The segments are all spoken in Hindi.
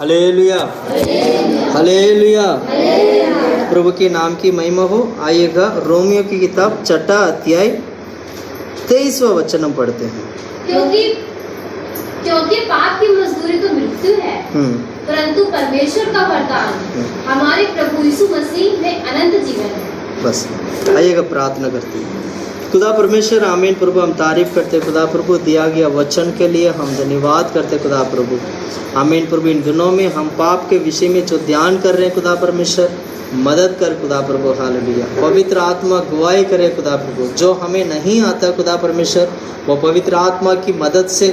Hallelujah, hallelujah. प्रभु के नाम की महिमा हो। आइएगा रोमियो की किताब 6 अध्याय 23वां वचन हम पढ़ते हैं। क्योंकि पाप की मजदूरी तो मृत्यु है, परंतु परमेश्वर का वरदान हमारे प्रभु यीशु मसीह में अनंत जीवन है। बस आइएगा प्रार्थना करते हैं। खुदा परमेश्वर आमीन। प्रभु हम तारीफ करते खुदा प्रभु दिया गया वचन के लिए हम धन्यवाद करते खुदा प्रभु आमीन। प्रभु इन दिनों में हम पाप के विषय में जो ध्यान कर रहे हैं खुदा परमेश्वर मदद कर खुदा प्रभु। हालेलुया। पवित्र आत्मा गवाही करे खुदा प्रभु। जो हमें नहीं आता खुदा परमेश्वर वो पवित्र आत्मा की मदद से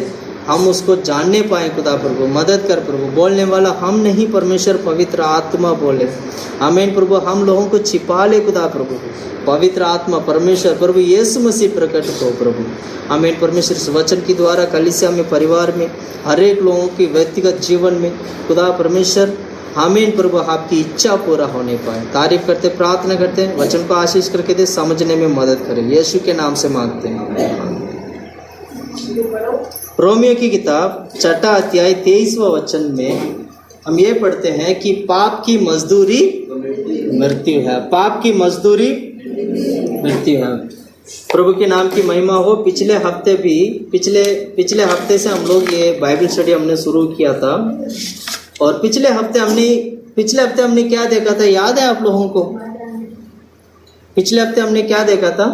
हम उसको जानने पाए खुदा प्रभु। मदद कर प्रभु। बोलने वाला हम नहीं परमेश्वर पवित्र आत्मा बोले। आमीन प्रभु। हम लोगों को छिपा ले खुदा प्रभु। पवित्र आत्मा परमेश्वर प्रभु यीशु मसीह प्रकट हो प्रभु। आमीन परमेश्वर इस वचन के द्वारा कलीसिया में परिवार में हर एक लोगों के व्यक्तिगत जीवन में खुदा परमेश्वर आमीन प्रभु आपकी इच्छा पूरा होने पाए। तारीफ करते प्रार्थना करते हैं। वचन को आशीष करके दे समझने में मदद करें। यीशु के नाम से मांगते हैं। रोमियो की किताब 6 अध्याय 23वां वचन में हम ये पढ़ते हैं कि पाप की मजदूरी मृत्यु है। पाप की मजदूरी मृत्यु है। प्रभु के नाम की महिमा हो। पिछले हफ्ते से हम लोग ये बाइबल स्टडी हमने शुरू किया था और पिछले हफ्ते हमने क्या देखा था याद है आप लोगों को? पिछले हफ्ते हमने क्या देखा था?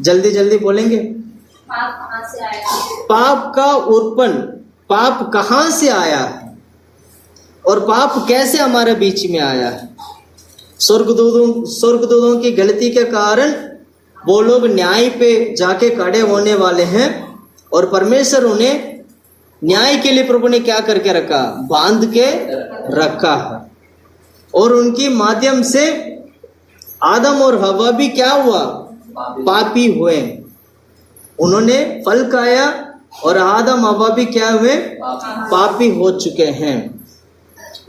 जल्दी बोलेंगे। पाप कहाँ से आया? पाप का उत्पन्न, पाप कहाँ से आया है और पाप कैसे हमारे बीच में आया है। स्वर्गदूतों की गलती के कारण वो लोग न्याय पे जाके खड़े होने वाले हैं और परमेश्वर उन्हें न्याय के लिए प्रभु ने क्या करके रखा? बांध के रखा है। और उनके माध्यम से आदम और हवा भी क्या हुआ? पापी हुए। उन्होंने फल खाया और आदम हवा भी क्या हुए? पापी हो चुके हैं।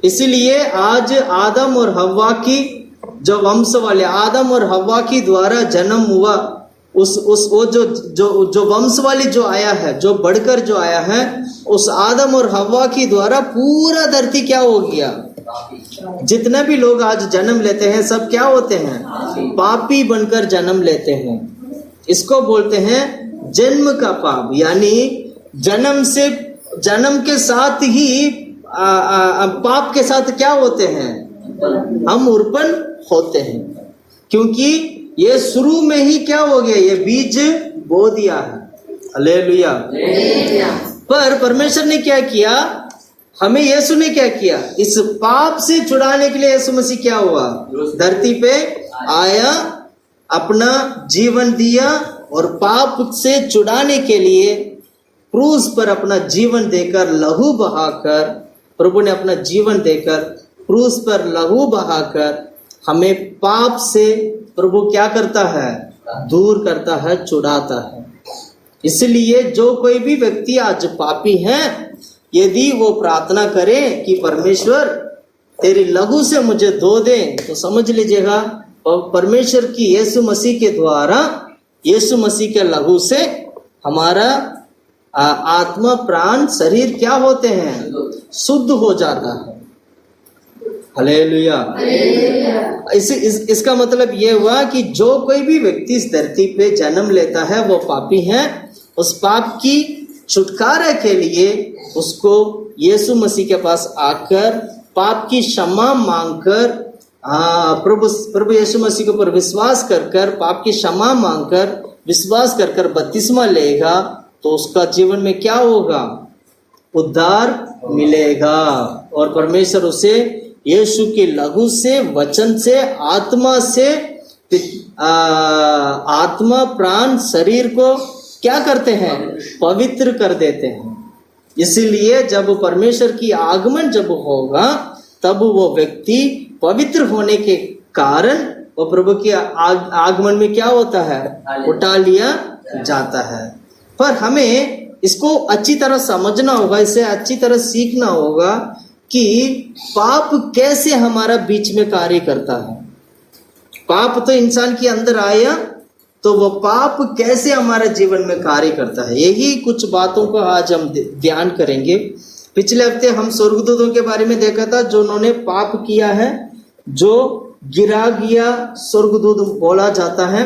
इसलिए आज आदम और हवा की जो वंश वाले आदम और हवा की द्वारा जन्म हुआ वो जो वंश वाली जो आया है, जो बढ़कर जो आया है, उस आदम और हवा की द्वारा पूरा धरती क्या हो गया? जितने भी लोग आज जन्म लेते हैं सब क्या होते हैं? पापी बनकर जन्म लेते हैं। इसको बोलते हैं जन्म का पाप। यानी जन्म के साथ ही पाप के साथ क्या होते हैं? हम उत्पन्न होते हैं। क्योंकि ये शुरू में ही क्या हो गया? ये बीज बो दिया है। हालेलुया। पर परमेश्वर ने क्या किया? हमें यीशु ने क्या किया? इस पाप से छुड़ाने के लिए यीशु मसीह क्या हुआ? धरती पे आया, अपना जीवन दिया और पाप से छुड़ाने के लिए क्रूस पर अपना जीवन देकर लहू बहाकर, प्रभु ने अपना जीवन देकर क्रूस पर लहू बहाकर हमें पाप से प्रभु क्या करता है? दूर करता है, छुड़ाता है। इसलिए जो कोई भी व्यक्ति आज पापी है, यदि वो प्रार्थना करे कि परमेश्वर तेरी लहू से मुझे धो दे, तो समझ लीजिएगा परमेश्वर की यीशु मसीह के द्वारा, यीशु मसीह के लहू से हमारा आत्मा प्राण शरीर क्या होते हैं? शुद्ध हो जाता है। हालेलुया। इसका मतलब ये हुआ कि जो कोई भी व्यक्ति इस धरती पे जन्म लेता है वो पापी है। उस पाप की छुटकारा के लिए उसको यीशु मसीह के पास आकर पाप की क्षमा मांगकर प्रभु यीशु मसीह के ऊपर विश्वास कर पाप की क्षमा मांगकर विश्वास कर बपतिस्मा लेगा तो उसका जीवन में क्या होगा? उद्धार मिलेगा और परमेश्वर उसे यीशु के लहू से, वचन से, आत्मा प्राण शरीर को क्या करते हैं? पवित्र कर देते हैं। इसीलिए जब परमेश्वर की आगमन जब होगा तब वो व्यक्ति पवित्र होने के कारण वो प्रभु के आगमन में क्या होता है? उठा लिया जाता है। पर हमें इसको अच्छी तरह समझना होगा, इसे अच्छी तरह सीखना होगा कि पाप कैसे हमारा बीच में कार्य करता है। पाप तो इंसान के अंदर आया तो वो पाप कैसे हमारे जीवन में कार्य करता है, यही कुछ बातों को आज हम ध्यान करेंगे। पिछले हफ्ते हम स्वर्गदूतों के बारे में देखा था जो उन्होंने पाप किया है, जो गिरा गया स्वर्गदूत बोला जाता है,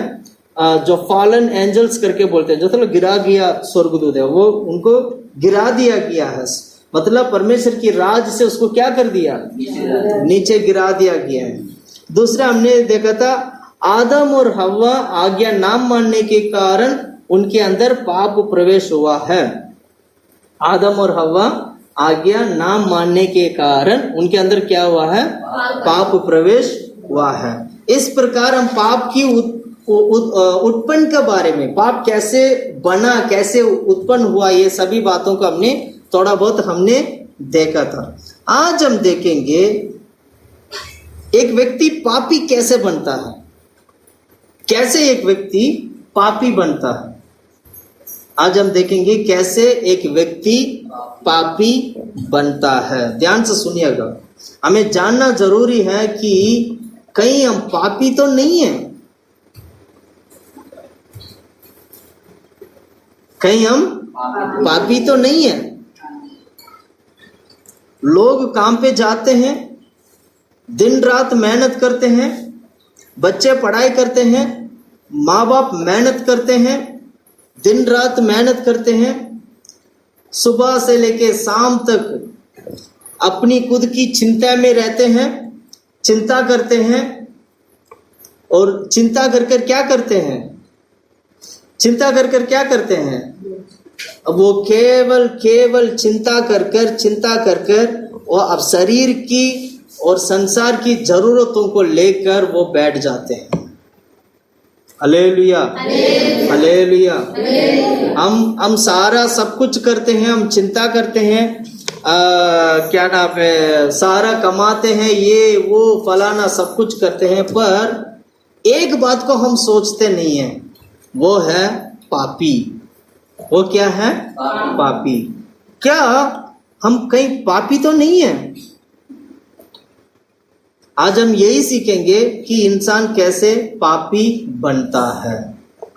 जो फॉलन एंजल्स करके बोलते हैं, जो मतलब गिरा गया स्वर्गदूत है, वो उनको गिरा दिया गया है, मतलब परमेश्वर की राज से उसको क्या कर दिया, नीचे गिरा दिया गया है। दूसरा हमने देखा था आदम और हव्वा आज्ञा ना मानने के कारण उनके अंदर पाप प्रवेश हुआ है। आदम और हव्वा आज्ञा ना मानने के कारण उनके अंदर क्या हुआ है, पाप प्रवेश हुआ है। इस प्रकार हम पाप की उत्पन्न के बारे में, पाप कैसे बना, कैसे उत्पन्न हुआ, ये सभी बातों को हमने थोड़ा बहुत हमने देखा था। आज हम देखेंगे एक व्यक्ति पापी कैसे बनता है, कैसे एक व्यक्ति पापी बनता है। आज हम देखेंगे कैसे एक व्यक्ति पापी बनता है। ध्यान से सुनिएगा, हमें जानना जरूरी है कि कहीं हम पापी तो नहीं है, कहीं हम पापी तो नहीं है। लोग काम पे जाते हैं, दिन रात मेहनत करते हैं, बच्चे पढ़ाई करते हैं, माँ बाप मेहनत करते हैं, दिन रात मेहनत करते हैं, सुबह से लेके शाम तक अपनी खुद की चिंता में रहते हैं, चिंता करते हैं, और चिंता कर कर क्या करते हैं, चिंता कर कर क्या करते हैं, अब वो केवल चिंता कर कर वो अब शरीर की और संसार की जरूरतों को लेकर वो बैठ जाते हैं। Hallelujah, hallelujah. हम सारा सब कुछ करते हैं, हम चिंता करते हैं, क्या नाम है, सारा कमाते हैं, ये वो फलाना सब कुछ करते हैं, पर एक बात को हम सोचते नहीं है, वो है पापी। वो क्या है, पापी। क्या हम कहीं पापी तो नहीं है? आज हम यही सीखेंगे कि इंसान कैसे पापी बनता है।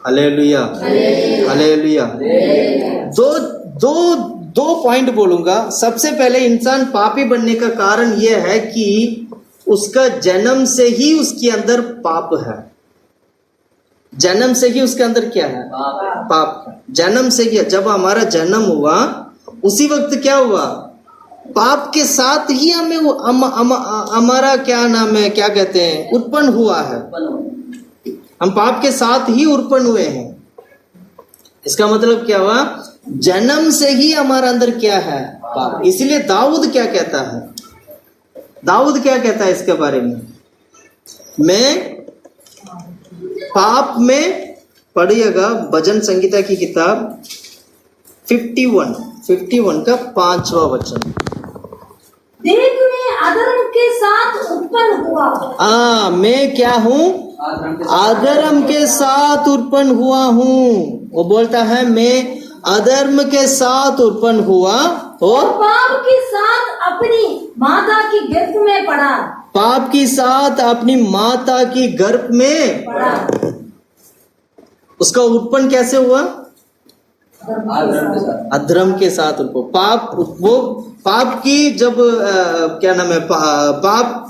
Hallelujah, hallelujah. दो पॉइंट बोलूंगा। सबसे पहले इंसान पापी बनने का कारण यह है कि उसका जन्म से ही उसके अंदर पाप है। जन्म से ही उसके अंदर क्या है, पाप। जन्म से ही, जब हमारा जन्म हुआ उसी वक्त क्या हुआ, पाप के साथ ही हमारा क्या नाम है, क्या कहते हैं, उत्पन्न हुआ है। हम पाप के साथ ही उत्पन्न हुए हैं। इसका मतलब क्या हुआ, जन्म से ही हमारा अंदर क्या है, पाप। इसलिए दाऊद क्या कहता है, दाऊद क्या कहता है इसके बारे में, मैं पाप में, पढ़िएगा भजन संगीता की किताब 51 का 5वां वचन। देख मैं अधर्म के साथ उत्पन्न हुआ। मैं क्या हूँ, अधर्म के साथ उत्पन्न हुआ हूँ। वो बोलता है मैं अधर्म के साथ उत्पन्न हुआ और पाप के साथ अपनी माता की गर्भ में पड़ा। पाप के साथ अपनी माता की गर्भ में पड़ा। उसका उत्पन्न कैसे हुआ, अधर्म के साथ उनको पाप, वो पाप की जब क्या नाम है, पाप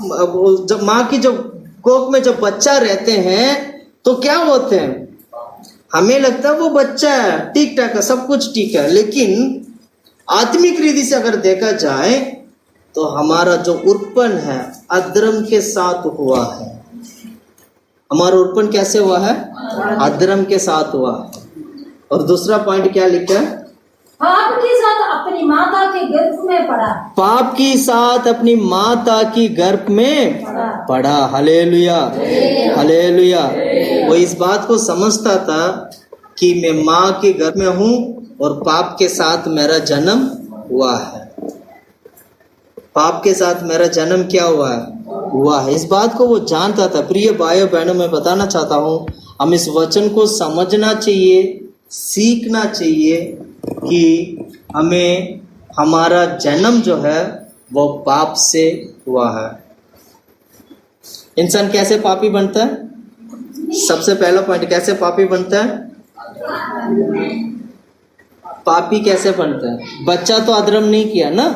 जब माँ की जब कोख में जब बच्चा रहते हैं तो क्या होते हैं, हमें लगता है वो बच्चा है, ठीक ठाक है, सब कुछ ठीक है, लेकिन आत्मिक रीति से अगर देखा जाए तो हमारा जो उत्पन्न है अधर्म के साथ हुआ है। हमारा उत्पन्न कैसे हुआ है, अधर्म के साथ हुआ है। और दूसरा पॉइंट क्या लिखा है, पाप के साथ अपनी माता के गर्भ में पड़ा। पाप के साथ अपनी माता की गर्भ में पड़ा। Hallelujah, hallelujah. वो इस बात को समझता था कि मैं माँ के गर्भ में हूँ और पाप के साथ मेरा जन्म हुआ है। पाप के साथ मेरा जन्म क्या हुआ है, इस बात को वो जानता था। प्रिय भाइयों बहनों, मैं बताना चाहता हूँ हम इस वचन को समझना चाहिए, सीखना चाहिए कि हमें हमारा जन्म जो है वो पाप से हुआ है। इंसान कैसे पापी बनता है, सबसे पहला पॉइंट, कैसे पापी बनता है, पापी कैसे बनता है। बच्चा तो अधर्म नहीं किया ना,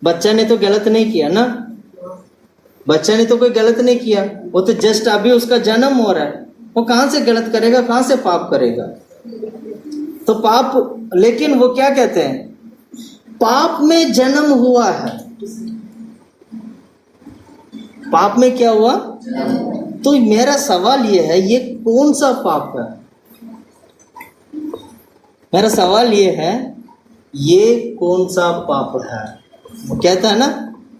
बच्चा ने तो गलत नहीं किया ना, बच्चा ने तो कोई गलत नहीं किया, वो तो जस्ट अभी उसका जन्म हो रहा है, वो कहां से गलत करेगा, कहां से पाप करेगा। तो पाप, लेकिन वो क्या कहते हैं, पाप में जन्म हुआ है। पाप में क्या हुआ? तो मेरा सवाल ये है, ये कौन सा पाप है? मेरा सवाल ये है, ये कौन सा पाप है? वो कहता है ना,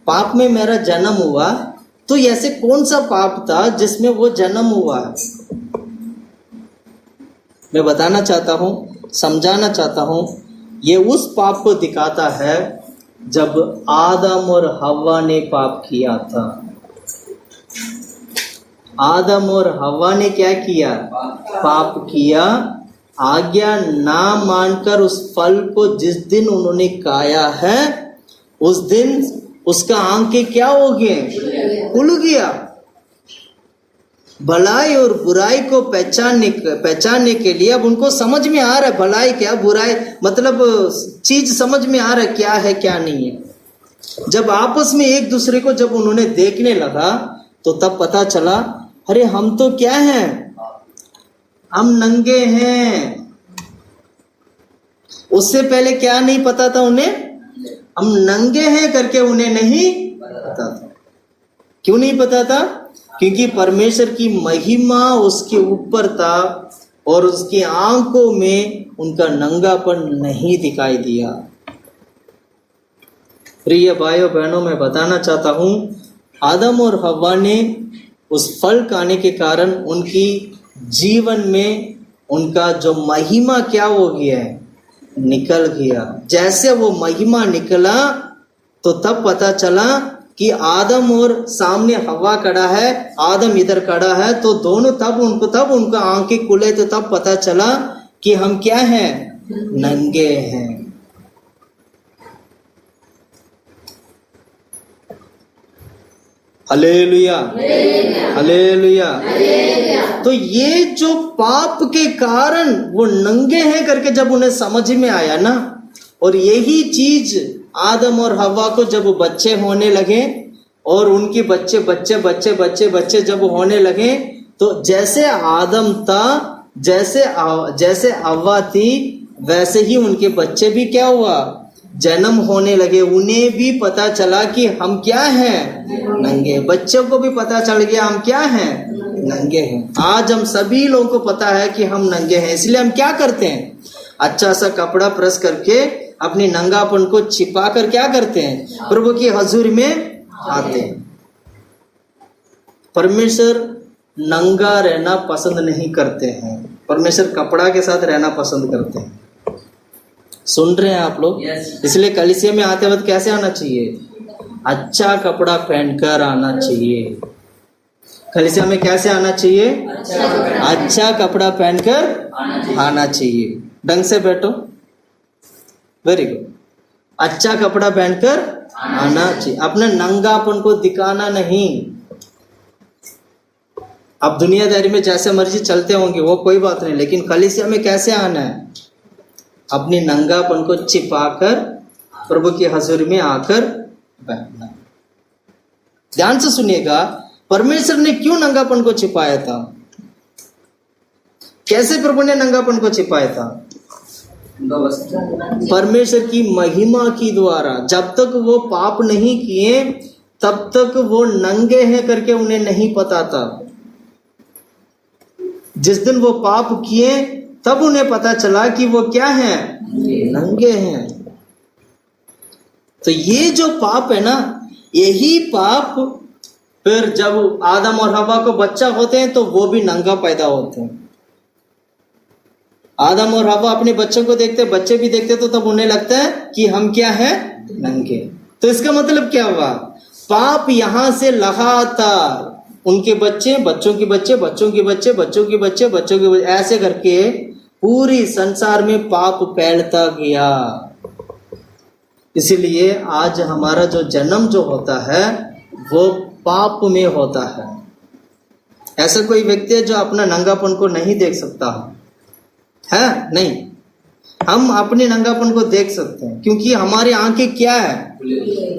पाप में मेरा जन्म हुआ, तो ऐसे कौन सा पाप था जिसमें वो जन्म हुआ है? मैं बताना चाहता हूं, समझाना चाहता हूं, ये उस पाप को दिखाता है जब आदम और हव्वा ने पाप किया था। आदम और हव्वा ने क्या किया? पाप किया। आज्ञा ना मानकर उस फल को जिस दिन उन्होंने खाया है, उस दिन उसका आंखें क्या हो गए? खुल गया। भलाई और बुराई को पहचानने के लिए अब उनको समझ में आ रहा है भलाई क्या, बुराई, मतलब चीज समझ में आ रहा है क्या है क्या नहीं है। जब आपस में एक दूसरे को जब उन्होंने देखने लगा, तो तब पता चला, अरे हम तो क्या हैं, हम नंगे हैं। उससे पहले क्या नहीं पता था उन्हें? हम नंगे हैं करके उन्हें नहीं पता था। क्यों नहीं पता था? क्योंकि परमेश्वर की महिमा उसके ऊपर था और उसकी आंखों में उनका नंगापन नहीं दिखाई दिया। प्रिय भाइयों बहनों, मैं बताना चाहता हूं, आदम और हव्वा ने उस फल खाने के कारण उनकी जीवन में उनका जो महिमा क्या हो गया है? निकल गया। जैसे वो महिमा निकला, तो तब पता चला कि आदम और सामने हव्वा खड़ा है, आदम इधर खड़ा है, तो दोनों तब उनका आंखें खुले, तो तब पता चला कि हम क्या हैं? नंगे हैं। Hallelujah, hallelujah. तो ये जो पाप के कारण वो नंगे हैं करके जब उन्हें समझ में आया ना, और यही चीज आदम और हव्वा को जब बच्चे होने लगे और उनके बच्चे जब होने लगे, तो जैसे आदम था, जैसे हव्वा थी, वैसे ही उनके बच्चे भी क्या हुआ? जन्म होने लगे। उन्हें भी पता चला कि हम क्या हैं? नंगे। बच्चों को भी पता चल गया हम क्या हैं? नंगे हैं। आज हम सभी लोगों को पता है कि हम नंगे हैं, इसलिए हम क्या करते हैं? अच्छा सा कपड़ा प्रेस करके अपनी नंगापन को छिपा कर क्या करते हैं? प्रभु की हजूरी में आते हैं। परमेश्वर नंगा रहना पसंद नहीं करते हैं, परमेश्वर कपड़ा के साथ रहना पसंद करते हैं। सुन रहे हैं आप लोग? इसलिए कलीसिया में आते वक्त कैसे आना चाहिए? अच्छा कपड़ा पहनकर आना चाहिए। कलीसिया में कैसे आना चाहिए? अच्छा कपड़ा पहनकर आना चाहिए। ढंग से बैठो, वेरी गुड। अच्छा कपड़ा पहनकर आना चाहिए, अपने नंगापन को दिखाना नहीं। अब दुनियादारी में जैसे मर्जी चलते होंगे वो कोई बात नहीं, लेकिन कलीसिया में कैसे आना है? अपनी नंगापन को छिपाकर प्रभु की हजूरी में आकर बैठना। ध्यान से सुनिएगा, परमेश्वर ने क्यों नंगापन को छिपाया था? कैसे प्रभु ने नंगापन को छिपाया था? परमेश्वर की महिमा की द्वारा। जब तक वो पाप नहीं किए तब तक वो नंगे हैं करके उन्हें नहीं पता था। जिस दिन वो पाप किए तब उन्हें पता चला कि वो क्या हैं? नंगे हैं। तो ये जो पाप है ना, यही पाप फिर जब आदम और हव्वा को बच्चा होते हैं तो वो भी नंगा पैदा होते हैं। आदम और हव्वा अपने बच्चों को देखते, बच्चे भी देखते, तो तब उन्हें लगता है कि हम क्या है? नंगे। तो इसका मतलब क्या हुआ? पाप यहां से लगातार उनके बच्चे, बच्चों के बच्चे, बच्चों के बच्चे, बच्चों के बच्चे, बच्चों के बच्चे, ऐसे करके पूरी संसार में पाप फैलता गया। इसीलिए आज हमारा जो जन्म जो होता है वो पाप में होता है। ऐसा कोई व्यक्ति है जो अपना नंगापन को नहीं देख सकता है? नहीं, हम अपने नंगापन को देख सकते हैं क्योंकि हमारी आंखें क्या है?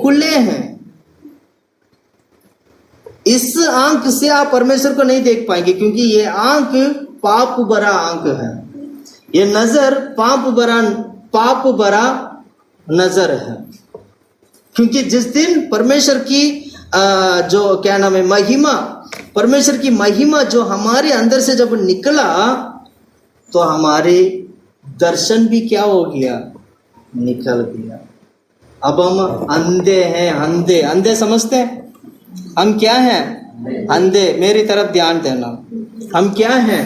खुले हैं। इस आंख से आप परमेश्वर को नहीं देख पाएंगे, क्योंकि ये आंख पाप भरा आंख है। ये नजर पाप भरा नजर है। क्योंकि जिस दिन परमेश्वर की जो क्या नाम है महिमा, परमेश्वर की महिमा जो हमारे अंदर से जब निकला, तो हमारे दर्शन भी क्या हो गया, निकल गया। अब हम अंधे हैं। अंधे समझते हैं हम क्या हैं? अंधे। मेरी तरफ ध्यान देना, हम क्या हैं?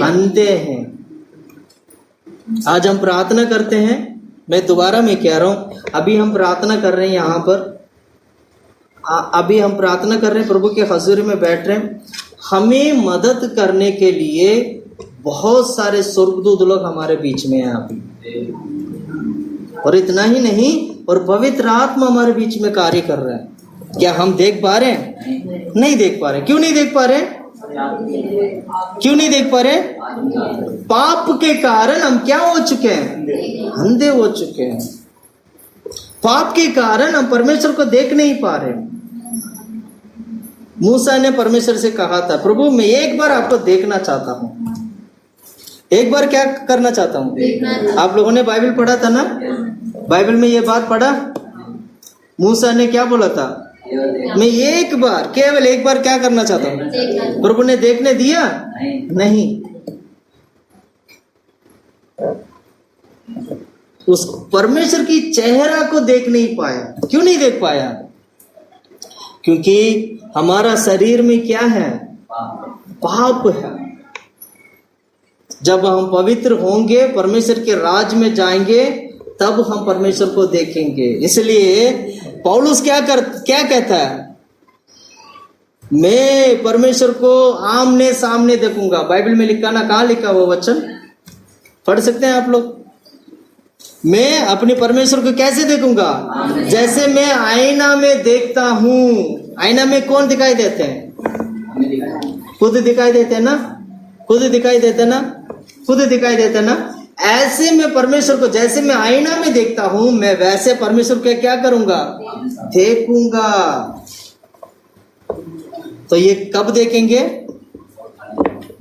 अंधे हैं। आज हम प्रार्थना करते हैं। मैं दोबारा मैं कह रहा हूं, अभी हम प्रार्थना कर रहे हैं यहाँ पर, अभी हम प्रार्थना कर रहे हैं, प्रभु के हजूरी में बैठ रहे हैं। हमें मदद करने के लिए बहुत सारे स्वर्गदूत लोग हमारे बीच में हैं अभी। और इतना ही नहीं, और पवित्र आत्मा हमारे बीच में कार्य कर रहा है। क्या हम देख पा रहे हैं? नहीं देख पा रहे। क्यों नहीं देख पा रहे? क्यों नहीं देख पा रहे? पाप के कारण हम क्या हो चुके हैं? अंधे हो चुके हैं। पाप के कारण हम परमेश्वर को देख नहीं पा रहे। मूसा ने परमेश्वर से कहा था, प्रभु मैं एक बार आपको देखना चाहता हूं। एक बार क्या करना चाहता हूं? आप लोगों ने बाइबल पढ़ा था ना? बाइबल में ये बात पढ़ा। मूसा ने क्या बोला था? मैं एक बार, केवल एक बार क्या करना चाहता हूं। प्रभु ने देखने दिया? नहीं। उस परमेश्वर की चेहरा को देख नहीं पाया। क्यों नहीं देख पाया? क्योंकि हमारा शरीर में क्या है? पाप है। जब हम पवित्र होंगे, परमेश्वर के राज में जाएंगे, तब हम परमेश्वर को देखेंगे। इसलिए पौलुस क्या कहता है? मैं परमेश्वर को आमने सामने देखूंगा। बाइबल में लिखा ना, कहाँ लिखा वो वचन? पढ़ सकते हैं आप लोग? मैं अपने परमेश्वर को कैसे देखूंगा? जैसे मैं आईना में देखता हूं। आईना में कौन दिखाई देते हैं? खुद दिखाई देते हैं ना? खुद दिखाई देते ना? खुद दिखाई देते ना? ऐसे मैं परमेश्वर को, जैसे मैं आईना में देखता हूं, मैं वैसे परमेश्वर को क्या करूंगा? देखूंगा। तो ये कब देखेंगे?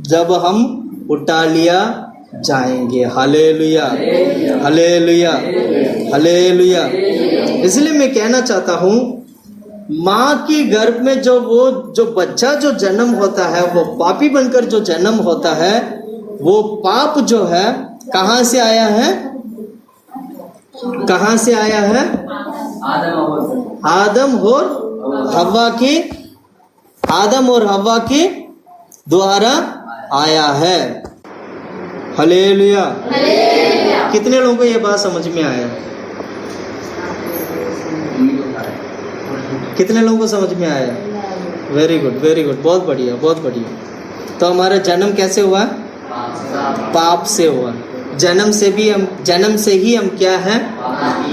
जब हम उठा लिया जाएंगे। Hallelujah, hallelujah, hallelujah. इसलिए मैं कहना चाहता हूं, माँ के गर्भ में जो बच्चा जो जन्म होता है, वो पापी बनकर जो जन्म होता है, वो पाप जो है कहां से आया है? कहां से आया है? आदम और हव्वा के द्वारा आया है। हालेलुया। कितने लोगों को ये बात समझ में आया? कितने लोगों को समझ में आया? वेरी गुड, वेरी गुड, बहुत बढ़िया, बहुत बढ़िया। तो हमारा जन्म कैसे हुआ? पाप से हुआ। जन्म से ही हम क्या है?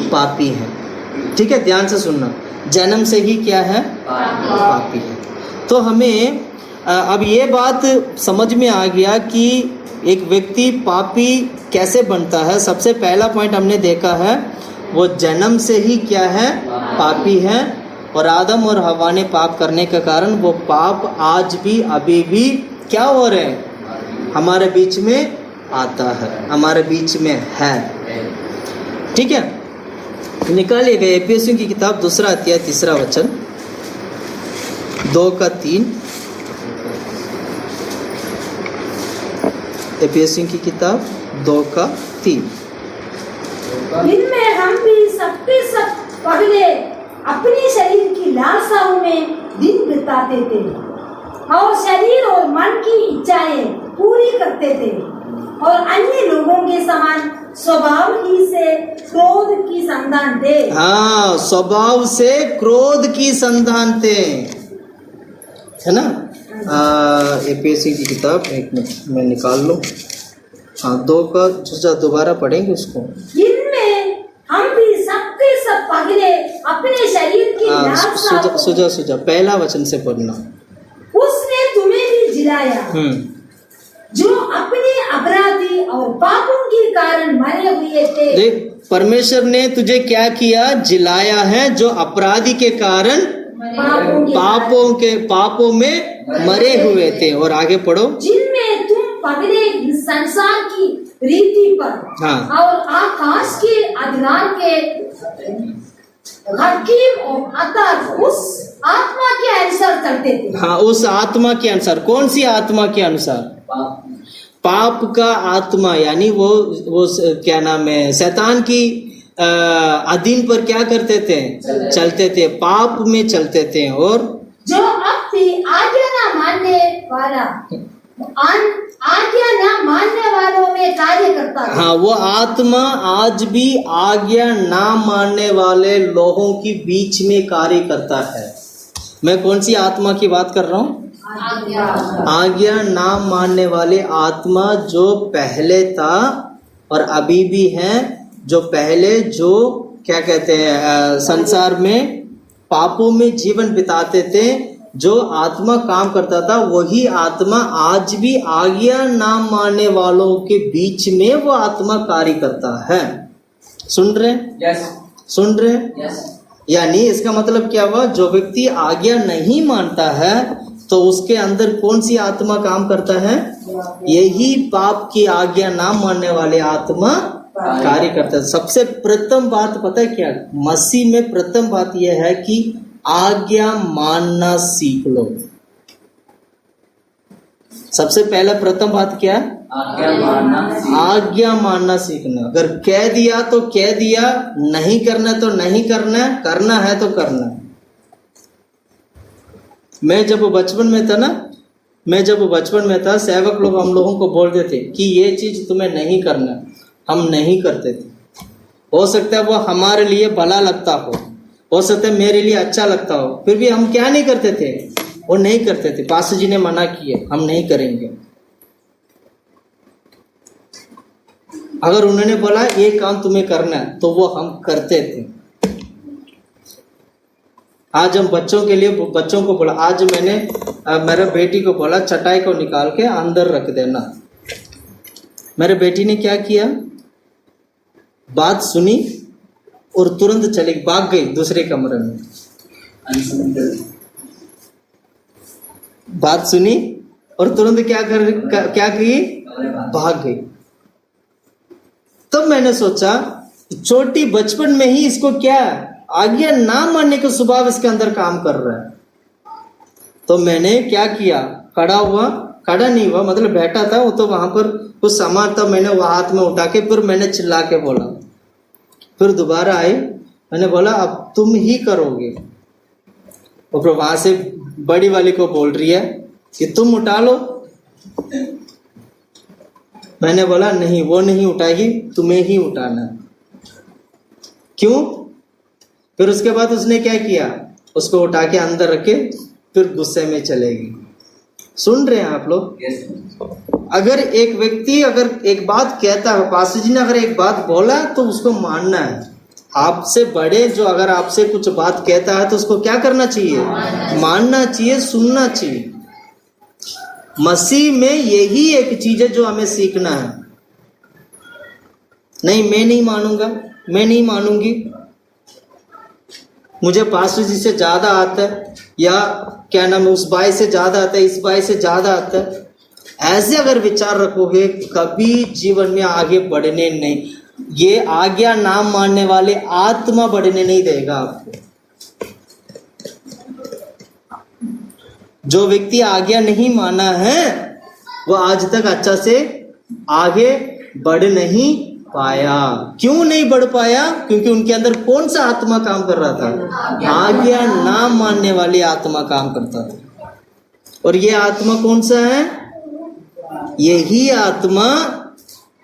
पापी हैं। ठीक है, ध्यान से सुनना। जन्म से ही क्या है? पापी है। तो हमें अब ये बात समझ में आ गया कि एक व्यक्ति पापी कैसे बनता है। सबसे पहला पॉइंट हमने देखा है, वो जन्म से ही क्या है? पापी है। और आदम और हव्वा ने पाप करने के कारण वो पाप आज भी अभी भी क्या हो रहे हैं? हमारे बीच में आता है, हमारे बीच में है। ठीक है, निकालिए गए एफिसियों की किताब 2 अध्याय 3 वचन, 2-3। एफिसियों की किताब 2-3। इनमें हम भी सबके सब पहले अपने शरीर की लालसाओं में दिन बिताते थे और शरीर और मन की इच्छाएं पूरी करते थे, और अन्य लोगों के समान स्वभाव ही से क्रोध की संतान थे। हाँ, स्वभाव से क्रोध की संतान थे, है ना? एपीएससी की किताब, एक मिनट मैं निकाल लो। हाँ, 2 दोबारा पढ़ेंगे उसको। इनमें हम भी सबके सब पहले अपने शरीर की लालसाओं, सुजा पहला वचन से पढ़ना। उसने तुम्हें भी जिलाया, जो अपने अपराधी और पापों के कारण मरे हुए थे। देख, परमेश्वर ने तुझे क्या किया? जिलाया है, जो अपराधी के कारण पापों में मरे हुए थे। और आगे पढ़ो। जिनमें तुम पगले संसार की रीति पर और आकाश के अधिकार के हकीम और अतः उस आत्मा के अनुसार चलते थे। हाँ, उस आत्मा के अनुसार। कौन सी आत्मा के अनुसार? पाप का आत्मा, यानी वो क्या नाम है, शैतान की अधीन पर क्या करते थे? चलते थे, पाप में चलते थे। और जो अपनी आज्ञा ना मानने वालों में कार्य करता है। हाँ, वो आत्मा आज भी आज्ञा ना मानने वाले लोगों के बीच में कार्य करता है। मैं कौन सी आत्मा की बात कर रहा हूँ? आज्ञा ना मानने वाले आत्मा, जो पहले था और अभी भी है, जो पहले जो क्या कहते हैं संसार में पापों में जीवन बिताते थे, जो आत्मा काम करता था, वही आत्मा आज भी आज्ञा ना मानने वालों के बीच में वो आत्मा कार्य करता है। सुन रहे? Yes. सुन रहे? Yes. यानी इसका मतलब क्या हुआ? जो व्यक्ति आज्ञा नहीं मानता है तो उसके अंदर कौन सी आत्मा काम करता है? यही पाप की आज्ञा ना मानने वाले आत्मा कार्य करता है। सबसे प्रथम बात पता है क्या? मसीह में प्रथम बात यह है कि आज्ञा मानना सीख लो। सबसे पहला प्रथम बात क्या है? आज्ञा मानना सीखना। अगर कह दिया तो कह दिया, नहीं करना तो नहीं करना, करना है तो करना। मैं जब बचपन में था, सेवक लोग हम लोगों को बोलते थे कि ये चीज तुम्हें नहीं करना, हम नहीं करते थे। हो सकता है वो हमारे लिए भला लगता हो सकता है मेरे लिए अच्छा लगता हो, फिर भी हम क्या नहीं करते थे? वो नहीं करते थे। पास्टर जी ने मना किया, हम नहीं करेंगे। अगर उन्होंने बोला ये काम तुम्हें करना है तो वो हम करते थे। आज हम बच्चों को बोला, आज मैंने मेरे बेटी को बोला चटाई को निकाल के अंदर रख देना। मेरे बेटी ने क्या किया? बात सुनी और तुरंत चली, भाग गई दूसरे कमरे में। बात सुनी और तुरंत क्या की? भाग गई। तब मैंने सोचा छोटी बचपन में ही इसको क्या आज्ञा ना मानने का स्वभाव इसके अंदर काम कर रहा है। तो मैंने क्या किया? खड़ा नहीं हुआ, मतलब बैठा था वो, तो वहां पर कुछ सामान था, मैंने वो हाथ में उठा के फिर मैंने चिल्ला के बोला। फिर दोबारा आई, मैंने बोला अब तुम ही करोगे। और फिर वहां से बड़ी वाली को बोल रही है कि तुम उठा लो। मैंने बोला नहीं, वो नहीं उठाएगी, तुम्हें ही उठाना। क्यों? फिर उसके बाद उसने क्या किया? उसको उठा के अंदर रखे, फिर गुस्से में चलेगी। सुन रहे हैं आप लोग? अगर एक व्यक्ति अगर एक बात कहता है, पास्टर जी ने अगर एक बात बोला तो उसको मानना है। आपसे बड़े जो अगर आपसे कुछ बात कहता है तो उसको क्या करना चाहिए? मानना चाहिए, सुनना चाहिए। मसीह में यही एक चीज है जो हमें सीखना है। नहीं, मैं नहीं मानूंगा, मैं नहीं मानूंगी, मुझे पास्टर जी से ज्यादा आता है, या क्या नाम है उस भाई से ज्यादा आता है, इस भाई से ज्यादा आता है, ऐसे अगर विचार रखोगे कभी जीवन में आगे बढ़ने नहीं। ये आज्ञा ना मानने वाले आत्मा बढ़ने नहीं देगा आपको। जो व्यक्ति आज्ञा नहीं माना है वो आज तक अच्छा से आगे बढ़ नहीं पाया। क्यों नहीं बढ़ पाया? क्योंकि उनके अंदर कौन सा आत्मा काम कर रहा था? आज्ञा ना मानने वाली आत्मा काम करता था। और ये आत्मा कौन सा है? यही आत्मा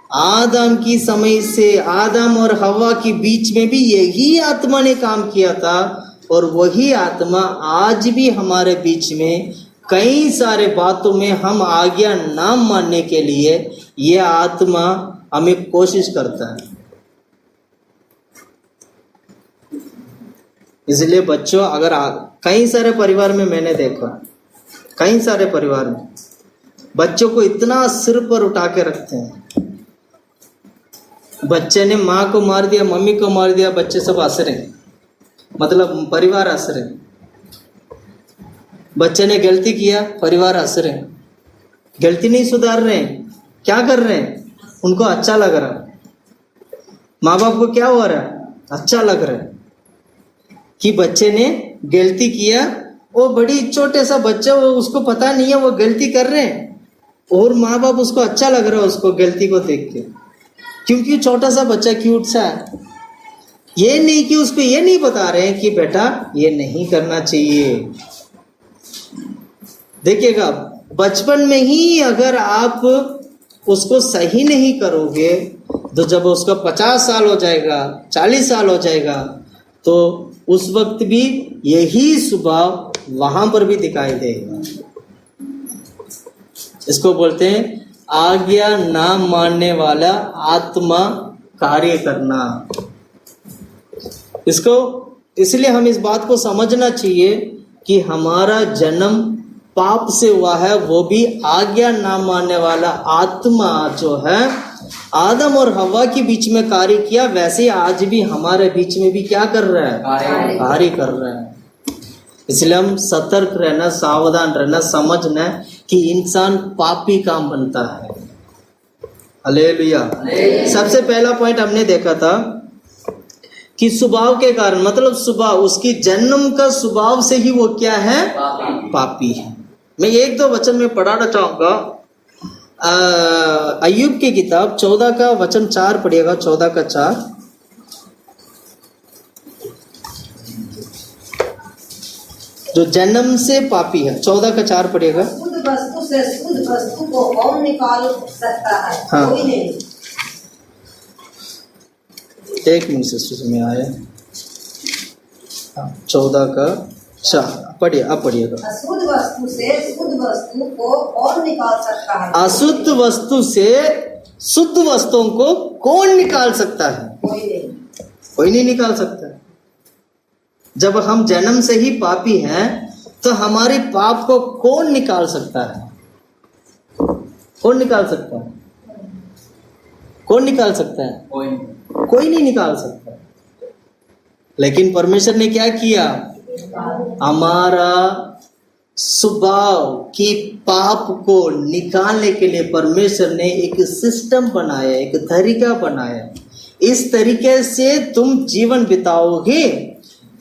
आदम की समय से, आदम और हवा के बीच में भी यही आत्मा ने काम किया था। और वही आत्मा आज भी हमारे बीच में कई सारे बातों में हम आज्ञा ना मानने के लिए ये आत्मा हमें कोशिश करता है। इसलिए बच्चों, अगर कई सारे परिवार में मैंने देखा, कई सारे परिवार में बच्चों को इतना सिर पर उठा के रखते हैं। बच्चे ने माँ को मार दिया, मम्मी को मार दिया, बच्चे सब हंस रहे, मतलब परिवार हंस रहे। बच्चे ने गलती किया, परिवार हंस रहे, गलती नहीं सुधार रहे, क्या कर रहे हैं, उनको अच्छा लग रहा। माँ बाप को क्या हो रहा है, अच्छा लग रहा है कि बच्चे ने गलती किया। वो बड़ी छोटे सा बच्चा, वो उसको पता नहीं है वो गलती कर रहे हैं, और माँ बाप उसको अच्छा लग रहा है उसको गलती को देख के, क्योंकि छोटा सा बच्चा क्यूट सा है। ये नहीं कि उसको ये नहीं बता रहे हैं कि बेटा ये नहीं करना चाहिए। देखिएगा, बचपन में ही अगर आप उसको सही नहीं करोगे तो जब उसका 50 साल हो जाएगा, 40 साल हो जाएगा, तो उस वक्त भी यही स्वभाव वहां पर भी दिखाई देगा। इसको बोलते हैं आज्ञा ना मानने वाला आत्मा कार्य करना। इसको इसलिए हम इस बात को समझना चाहिए कि हमारा जन्म पाप से हुआ है, वो भी आज्ञा ना मानने वाला आत्मा जो है आदम और हवा के बीच में कार्य किया, वैसे आज भी हमारे बीच में भी क्या कर रहा है, कार्य कर रहा है। इसलिए हम सतर्क रहना, सावधान रहना, समझना कि इंसान पापी काम बनता है। हालेलुया। सबसे पहला पॉइंट हमने देखा था कि स्वभाव के कारण, मतलब स्वभाव, उसकी जन्म का स्वभाव से ही वो क्या है, पापी है। मैं 1-2 वचन में पढ़ाना चाहूंगा। अय्यूब की किताब 14 का वचन 4 पढ़िएगा, 14 का 4। जो जन्म से पापी है, 14 का 4 पढ़िएगा। शुद्ध वस्तु से शुद्ध वस्तु को कौन निकाल सकता है? हाँ। कोई नहीं। 1 मिनट से सुने आए। 14 का 4 पढ़िए, अब पढ़िएगा। अशुद्ध वस्तु से शुद्ध वस्तु को कौन निकाल सकता है? अशुद्ध वस्तु से शुद्ध वस्तुओं को कौन निकाल सकता है? कोई नहीं। कोई नहीं निकाल सकता। जब हम जन्म से ही पापी हैं तो हमारे पाप को कौन निकाल सकता है? कौन निकाल सकता है? कौन निकाल सकता है? कोई नहीं निकाल सकता। लेकिन परमेश्वर ने क्या किया, हमारा स्वभाव की पाप को निकालने के लिए परमेश्वर ने एक सिस्टम बनाया, एक तरीका बनाया। इस तरीके से तुम जीवन बिताओगे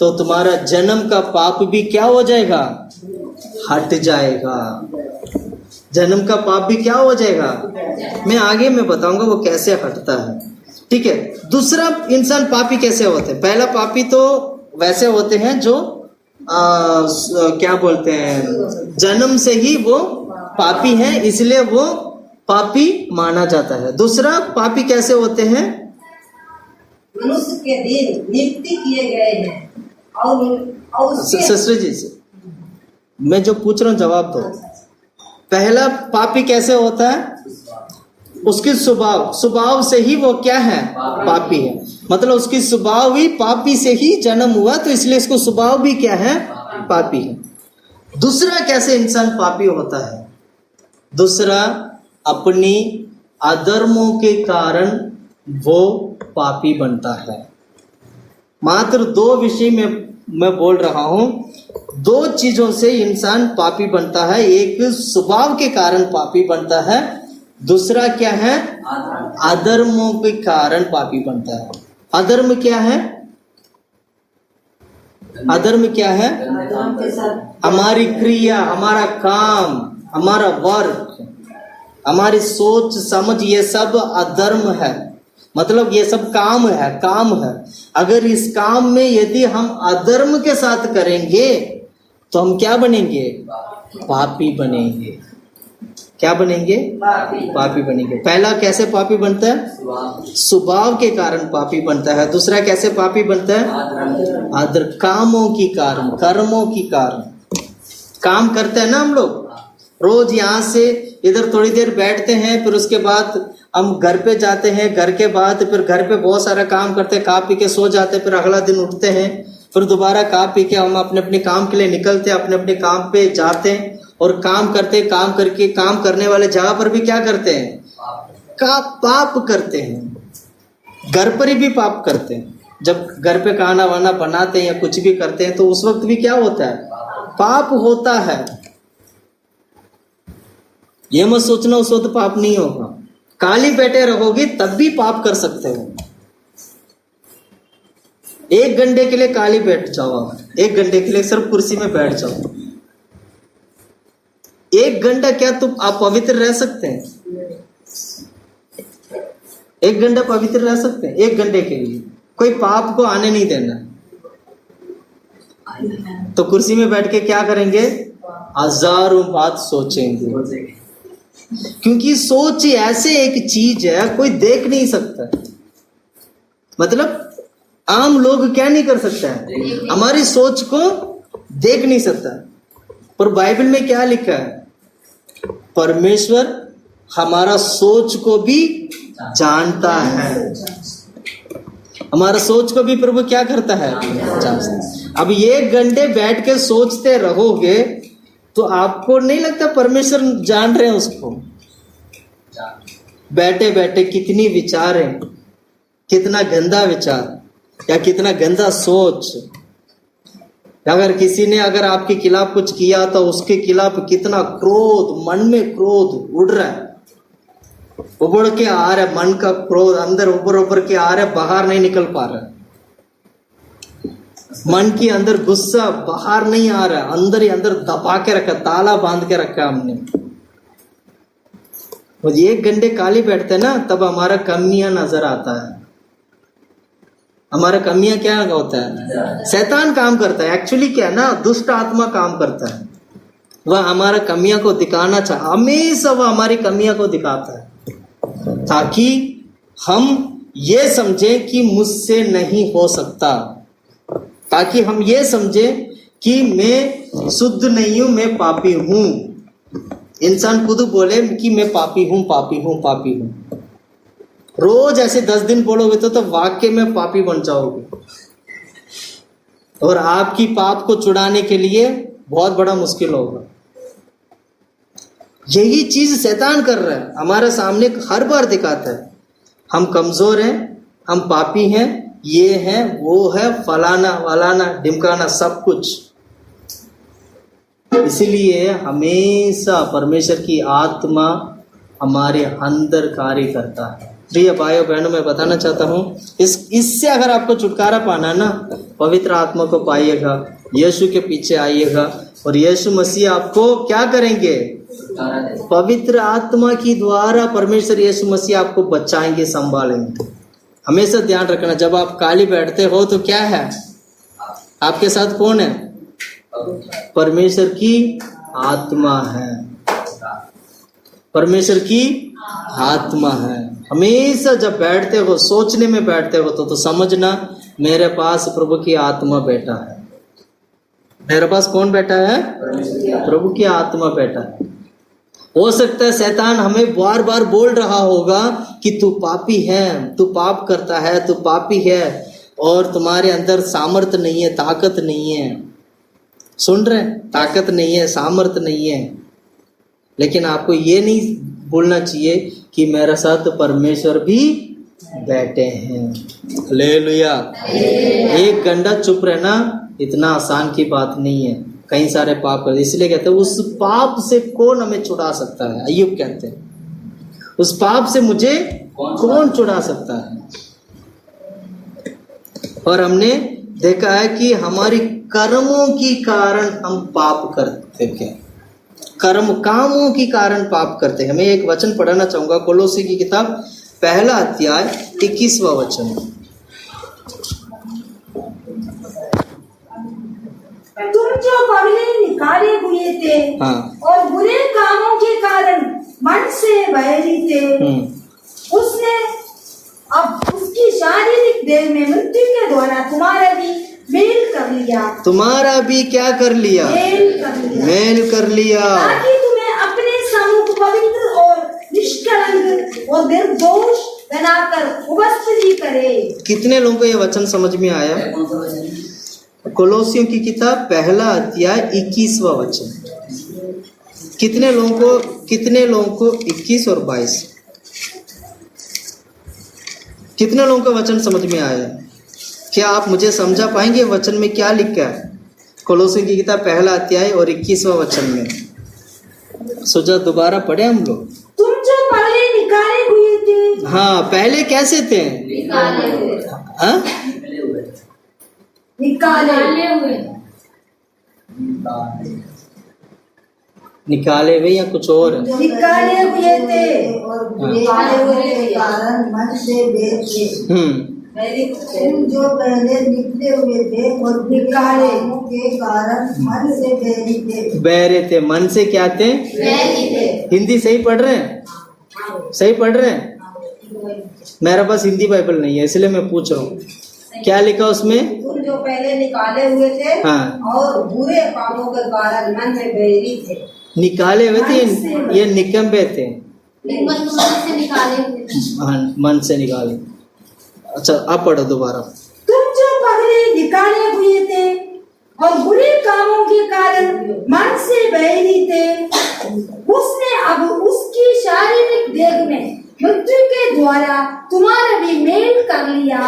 तो तुम्हारा जन्म का पाप भी क्या हो जाएगा, हट जाएगा। जन्म का पाप भी क्या हो जाएगा, मैं आगे में बताऊंगा वो कैसे हटता है। ठीक है। दूसरा, इंसान पापी कैसे होते हैं? पहला पापी तो वैसे होते हैं जो क्या बोलते हैं, जन्म से ही वो पापी हैं, इसलिए वो पापी माना जाता है। दूसरा, पापी कैसे होते हैं? मनुष्य के दिन नियुक्त किए गए हैं और सिस्टर जी से मैं जो पूछ रहा हूँ जवाब दो। पहला पापी कैसे होता है? उसकी स्वभाव से ही वो क्या है, पापी है। मतलब उसकी स्वभाव ही पापी से ही जन्म हुआ, तो इसलिए इसको स्वभाव भी क्या है, पापी है। दूसरा, कैसे इंसान पापी होता है? दूसरा, अपनी अधर्मों के कारण वो पापी बनता है। मात्र 2 विषय में मैं बोल रहा हूं। 2 चीजों से इंसान पापी बनता है। एक स्वभाव के कारण पापी बनता है, दूसरा क्या है, अधर्मों के कारण पापी बनता है। अधर्म क्या है? अधर्म क्या है? हमारी क्रिया, हमारा काम, हमारा वर्क, हमारी सोच समझ, ये सब अधर्म है। मतलब ये सब काम है। अगर इस काम में यदि हम अधर्म के साथ करेंगे तो हम क्या बनेंगे, पापी बनेंगे। क्या बनेंगे, पापी बनेंगे। पहला कैसे पापी बनता है? स्वभाव के कारण पापी बनता है। दूसरा कैसे पापी बनता है? कामों की कारण, कर्मों की कारण। काम करते हैं ना हम लोग, रोज यहाँ से इधर थोड़ी देर बैठते हैं, फिर उसके बाद हम घर पे जाते हैं, घर के बाद फिर घर पे बहुत सारा काम करते हैं, खा पी के सो जाते हैं, फिर अगला दिन उठते हैं, फिर दोबारा खा पी के हम अपने अपने काम के लिए निकलते हैं, अपने अपने काम पे जाते हैं। और काम करने वाले जगह पर भी क्या करते हैं? पाप करते हैं। घर पर ही भी पाप करते हैं। जब घर पे खाना वाना बनाते हैं या कुछ भी करते हैं तो उस वक्त भी क्या होता है? पाप होता है। ये मत सोचना उस वक्त पाप नहीं होगा। खाली बैठे रहोगे तब भी पाप कर सकते हो। 1 घंटे के लिए खाली बैठ जाओ, 1 घंटे के लिए सिर्फ कुर्सी में बैठ जाओ, 1 घंटा क्या तुम आप पवित्र रह सकते हैं? 1 घंटा पवित्र रह सकते हैं? 1 घंटे के लिए कोई पाप को आने नहीं देना। तो कुर्सी में बैठ के क्या करेंगे? हजारों बात सोचेंगे, क्योंकि सोच ऐसे एक चीज है कोई देख नहीं सकता। मतलब आम लोग क्या नहीं कर सकता है? हमारी सोच को देख नहीं सकता। पर बाइबल में क्या लिखा है? परमेश्वर हमारा सोच को भी जानता है। हमारा सोच को भी प्रभु क्या करता है? जानता है। अब 1 घंटे बैठ के सोचते रहोगे तो आपको नहीं लगता परमेश्वर जान रहे हैं उसको? बैठे बैठे कितनी विचार है, कितना गंदा विचार या कितना गंदा सोच। अगर किसी ने अगर आपके खिलाफ कुछ किया तो उसके खिलाफ कितना क्रोध, मन में क्रोध उड़ रहा है, उबड़ के आ रहा है। मन का क्रोध अंदर उबर के आ रहा है, बाहर नहीं निकल पा रहा है। मन के अंदर गुस्सा बाहर नहीं आ रहा है, अंदर ही अंदर दबा के रखा, ताला बांध के रखा हमने। वो 1 घंटे काली बैठते हैं ना, तब हमारा कमियां नजर आता है। हमारा कमियां क्या होता है? शैतान काम करता है। एक्चुअली क्या है ना, दुष्ट आत्मा काम करता है। वह हमारा कमियां को दिखाना चाहता, हमेशा वह हमारी कमियां को दिखाता है ताकि हम ये समझें कि मुझसे नहीं हो सकता, ताकि हम ये समझें कि मैं शुद्ध नहीं हूं, मैं पापी हूं। इंसान खुद बोले कि मैं पापी हूं, पापी हूं, पापी हूं। रोज ऐसे 10 दिन बोलोगे तो वाक्य में पापी बन जाओगे और आपकी पाप को छुड़ाने के लिए बहुत बड़ा मुश्किल होगा। यही चीज शैतान कर रहा है, हमारे सामने हर बार दिखाता है। हम कमजोर हैं, हम पापी हैं, ये है वो है, फलाना वलाना ढिमकाना सब कुछ। इसलिए हमेशा परमेश्वर की आत्मा हमारे अंदर कार्य करता है। प्रिय भाइयों बहनों, मैं बताना चाहता हूँ इससे अगर आपको छुटकारा पाना ना, पवित्र आत्मा को पाइएगा, यीशु के पीछे आइएगा और यीशु मसीह आपको क्या करेंगे? पवित्र आत्मा की द्वारा परमेश्वर यीशु मसीह आपको बचाएंगे, संभालेंगे। हमेशा ध्यान रखना, जब आप काली बैठते हो तो क्या है? आपके साथ कौन है? परमेश्वर की आत्मा है। परमेश्वर की आत्मा है। हमेशा जब बैठते हो, सोचने में बैठते हो तो समझना मेरे पास प्रभु की आत्मा बैठा है। मेरे पास कौन बैठा है? प्रभु की आत्मा बैठा है। हो सकता है शैतान हमें बार बार बोल रहा होगा कि तू पापी है, तू पाप करता है, तू पापी है और तुम्हारे अंदर सामर्थ्य नहीं है, ताकत नहीं है। सुन रहे? ताकत नहीं है, सामर्थ्य नहीं है। लेकिन आपको ये नहीं भूलना चाहिए कि मेरे साथ परमेश्वर भी बैठे हैं। हालेलुया। 1 घंटा चुप रहना इतना आसान की बात नहीं है। कई सारे पाप कर, इसलिए कहते हैं उस पाप से कौन हमें छुड़ा सकता है? अय्यूब कहते हैं उस पाप से मुझे कौन छुड़ा सकता है? और हमने देखा है कि हमारी कर्मों के कारण हम पाप करते हैं। कर्म कामों के कारण पाप करते हैं। मैं एक वचन पढ़ना चाहूंगा, कोलोसी की किताब 1 अध्याय 21वां वचन। तुम जो पहले निकाले हुए थे और बुरे कामों के कारण मन से बैरी थे, उसने अब उसकी शारीरिक देह में मृत्यु के द्वारा तुम्हारा भी मेल कर लिया। तुम्हारा भी क्या कर लिया? मेल कर लिया, ताकि तुम्हें अपने सम्मुख पवित्र और निष्कलंक और निर्दोष बनाकर उपस्थिति करे। कितने लोगों को यह वचन समझ में आया? कोलोसियों की किताब 1 अध्याय 21वां वचन। कितने लोगों को 21 और 22 कितने लोगों का वचन समझ में आया? क्या आप मुझे समझा पाएंगे वचन में क्या लिखा है? कोलोसी की किताब 1 अध्याय और 21वां वचन में। सोचा दोबारा पढ़े हम लोग। तुम जो पहले निकाले हुए थे, हाँ, पहले कैसे थे? निकाले हुए, हाँ? निकाले हुए या कुछ और? निकाले हुए थे और निकाले हुए के कारण मन से बेर थे। तुम जो पहले निकले हुए थे और निकाले के कारण मन से बेरी थे। बहरे थे, मन से क्या थे? बैरी थे। हिंदी सही पढ़ रहे हैं? सही पढ़ रहे हैं? मेरा पास हिंदी बाइबल नहीं है इसलिए मैं पूछ रहा हूँ। क्या लिखा उसमें? तुम जो पहले निकाले हुए थे हाँ। और बुरे कामों के कारण मन से बेरी थे। निकाले हुए थे, ये निकम्बे थे। मन से निकाले हुए थे। हाँ, मन से निकाले। अच्छा, अब पढ़ो दोबारा। तुम जो पहले निकाले हुए थे और बुरे कामों के कारण मन से बैरी थे, उसने अब उसकी शारीरिक देह में मृत्यु के द्वारा तुम्हारा भी मेल कर लिया,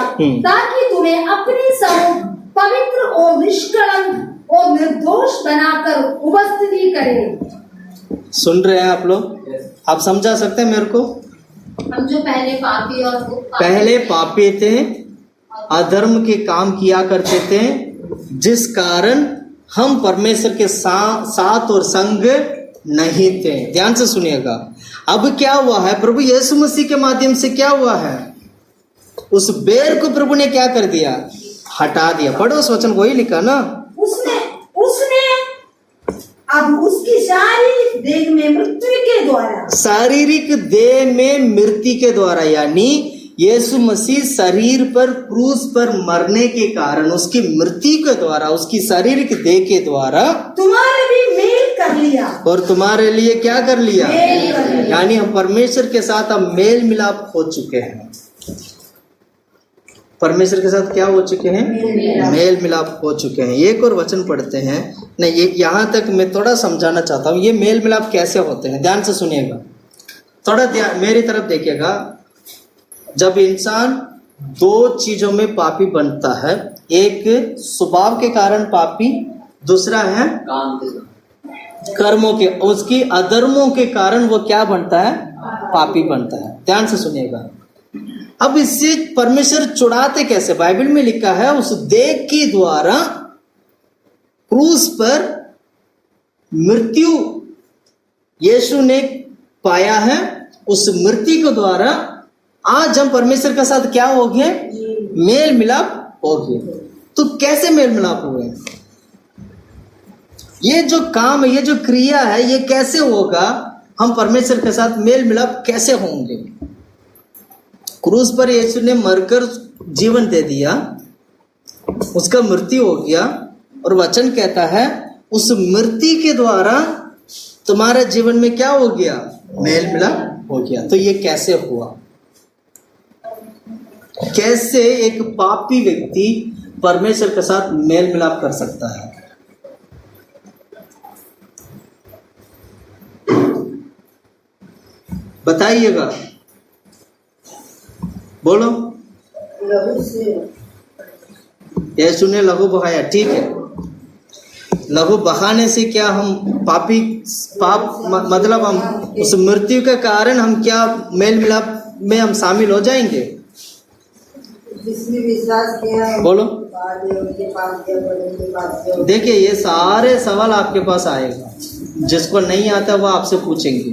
ताकि तुम्हें अपनी समूह पवित्र और निष्कलंक और निर्दोष बनाकर उपस्थिति करे। सुन रहे हैं आप लोग? आप समझा सकते हैं मेरे को? हम जो पहले पापी और पहले पापी थे, अधर्म के काम किया करते थे, जिस कारण हम परमेश्वर के साथ और संग नहीं थे। ध्यान से सुनिएगा। अब क्या हुआ है? प्रभु यीशु मसीह के माध्यम से क्या हुआ है? उस बेर को प्रभु ने क्या कर दिया? हटा दिया। पढ़ो उस वचन को, ही लिखा ना। उसने अब उसकी शारीरिक देह में मृत्यु के द्वारा, शारीरिक देह में मृत्यु के द्वारा, यानी यीशु मसीह शरीर पर क्रूस पर मरने के कारण, उसकी मृत्यु के द्वारा, उसकी शारीरिक देह के द्वारा तुम्हारे भी मेल कर लिया। और तुम्हारे लिए क्या कर लिया? मेल कर लिया। यानी हम परमेश्वर के साथ अब मेल मिलाप हो चुके हैं। परमेश्वर के साथ क्या हो चुके हैं? मेल मिलाप हो चुके हैं। एक और वचन पढ़ते हैं। नहीं, ये यहाँ तक मैं थोड़ा समझाना चाहता हूँ, ये मेल मिलाप कैसे होते हैं। ध्यान से सुनिएगा, थोड़ा ध्यान मेरी तरफ देखिएगा। जब इंसान दो चीजों में पापी बनता है, एक स्वभाव के कारण पापी, दूसरा है कर्मों के, उसकी अधर्मों के कारण वो क्या बनता है? पापी बनता है। ध्यान से सुनिएगा। अब इससे परमेश्वर छुड़ाते कैसे? बाइबल में लिखा है, उस देह के द्वारा क्रूस पर मृत्यु यीशु ने पाया है। उस मृत्यु के द्वारा आज हम परमेश्वर के साथ क्या हो गए? मेल मिलाप हो गए। तो कैसे मेल मिलाप हुए? ये जो काम है, ये जो क्रिया है, ये कैसे होगा? हम परमेश्वर के साथ मेल मिलाप कैसे होंगे? क्रूस पर यीशु ने मरकर जीवन दे दिया, उसका मृत्यु हो गया, और वचन कहता है उस मृत्यु के द्वारा तुम्हारे जीवन में क्या हो गया? मेल मिलाप हो गया। तो ये कैसे हुआ? कैसे एक पापी व्यक्ति परमेश्वर के साथ मेल मिलाप कर सकता है? बताइएगा, बोलो। यीशु ने लहू बहाया, ठीक है। लहू बहाने से क्या हम पाप मतलब हम उस मृत्यु के कारण हम क्या मेल मिलाप में हम शामिल हो जाएंगे? जिसने विश्वास किया है, बोलो। उनके पास गया। देखिए, ये सारे सवाल आपके पास आएगा, जिसको नहीं आता वो आपसे पूछेंगे।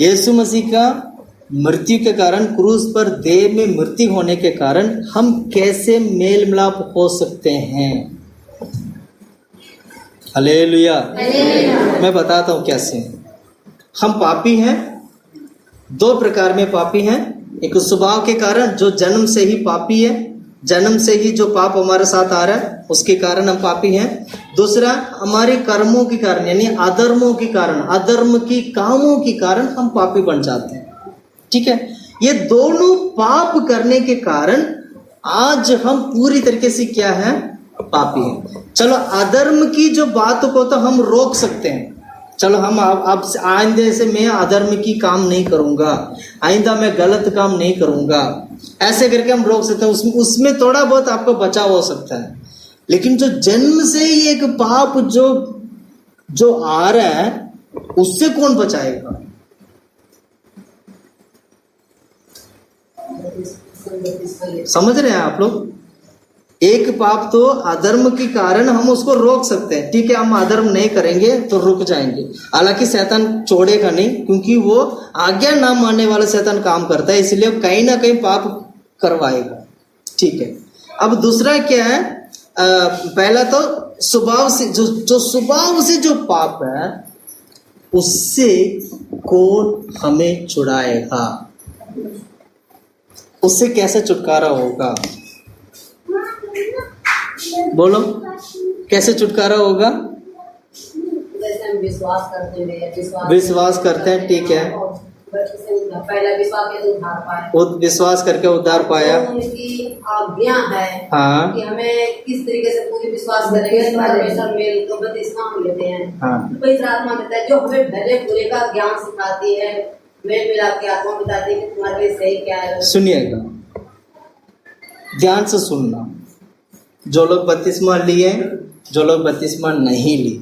यीशु मसीह का मृत्यु के कारण, क्रूस पर देह में मृत्यु होने के कारण हम कैसे मेल मिलाप हो सकते हैं? हालेलुया। मैं बताता हूँ कैसे। हम पापी हैं, दो प्रकार में पापी हैं। एक स्वभाव के कारण, जो जन्म से ही पापी है, जन्म से ही जो पाप हमारे साथ आ रहा है उसके कारण हम पापी हैं। दूसरा, हमारे कर्मों के कारण, यानी अधर्मों के कारण, अधर्म की कामों के कारण हम पापी बन जाते हैं। ठीक है, ये दोनों पाप करने के कारण आज हम पूरी तरीके से क्या है? पापी हैं। चलो, अधर्म की जो बात को तो हम रोक सकते हैं, चलो हम अब आइंदे से मैं अधर्म की काम नहीं करूंगा, आइंदा मैं गलत काम नहीं करूंगा, ऐसे करके हम रोक सकते हैं। उसमें थोड़ा बहुत आपको बचाव हो सकता है। लेकिन जो जन्म से ही एक पाप जो आ रहा है, उससे कौन बचाएगा? समझ रहे हैं आप लोग? एक पाप तो अधर्म के कारण हम उसको रोक सकते हैं, ठीक है, हम अधर्म नहीं करेंगे तो रुक जाएंगे। हालांकि शैतान छोड़ेगा नहीं, क्योंकि वो आज्ञा ना मानने वाला शैतान काम करता है, इसलिए कहीं ना कहीं पाप करवाएगा, ठीक है। अब दूसरा क्या है? पहला तो स्वभाव से जो स्वभाव से जो पाप है, उससे कौन हमें छुड़ाएगा? उससे कैसे छुटकारा होगा? बोलो, कैसे छुटकारा होगा? जैसे हम विश्वास करते हैं, ठीक है। पहला विश्वास के उद्धार पाया, विश्वास करके उद्धार पाया। तो उनकी आज्ञा है हाँ, कि हमें किस तरीके से पूरी विश्वास करेंगे, परमेश्वर मेल तो बपतिस्मा हम लेते हैं। हाँ, पवित्र आत्मा देता है जो हमें भले बुरे का ज्ञान सिखाती है, मेल मिलाप की आत्मा बताती है कि तुम्हारे लिए सही क्या है। सुनिएगा, ध्यान से सुनना। जो लोग बपतिस्मा लिए, जो लोग बपतिस्मा नहीं लिए,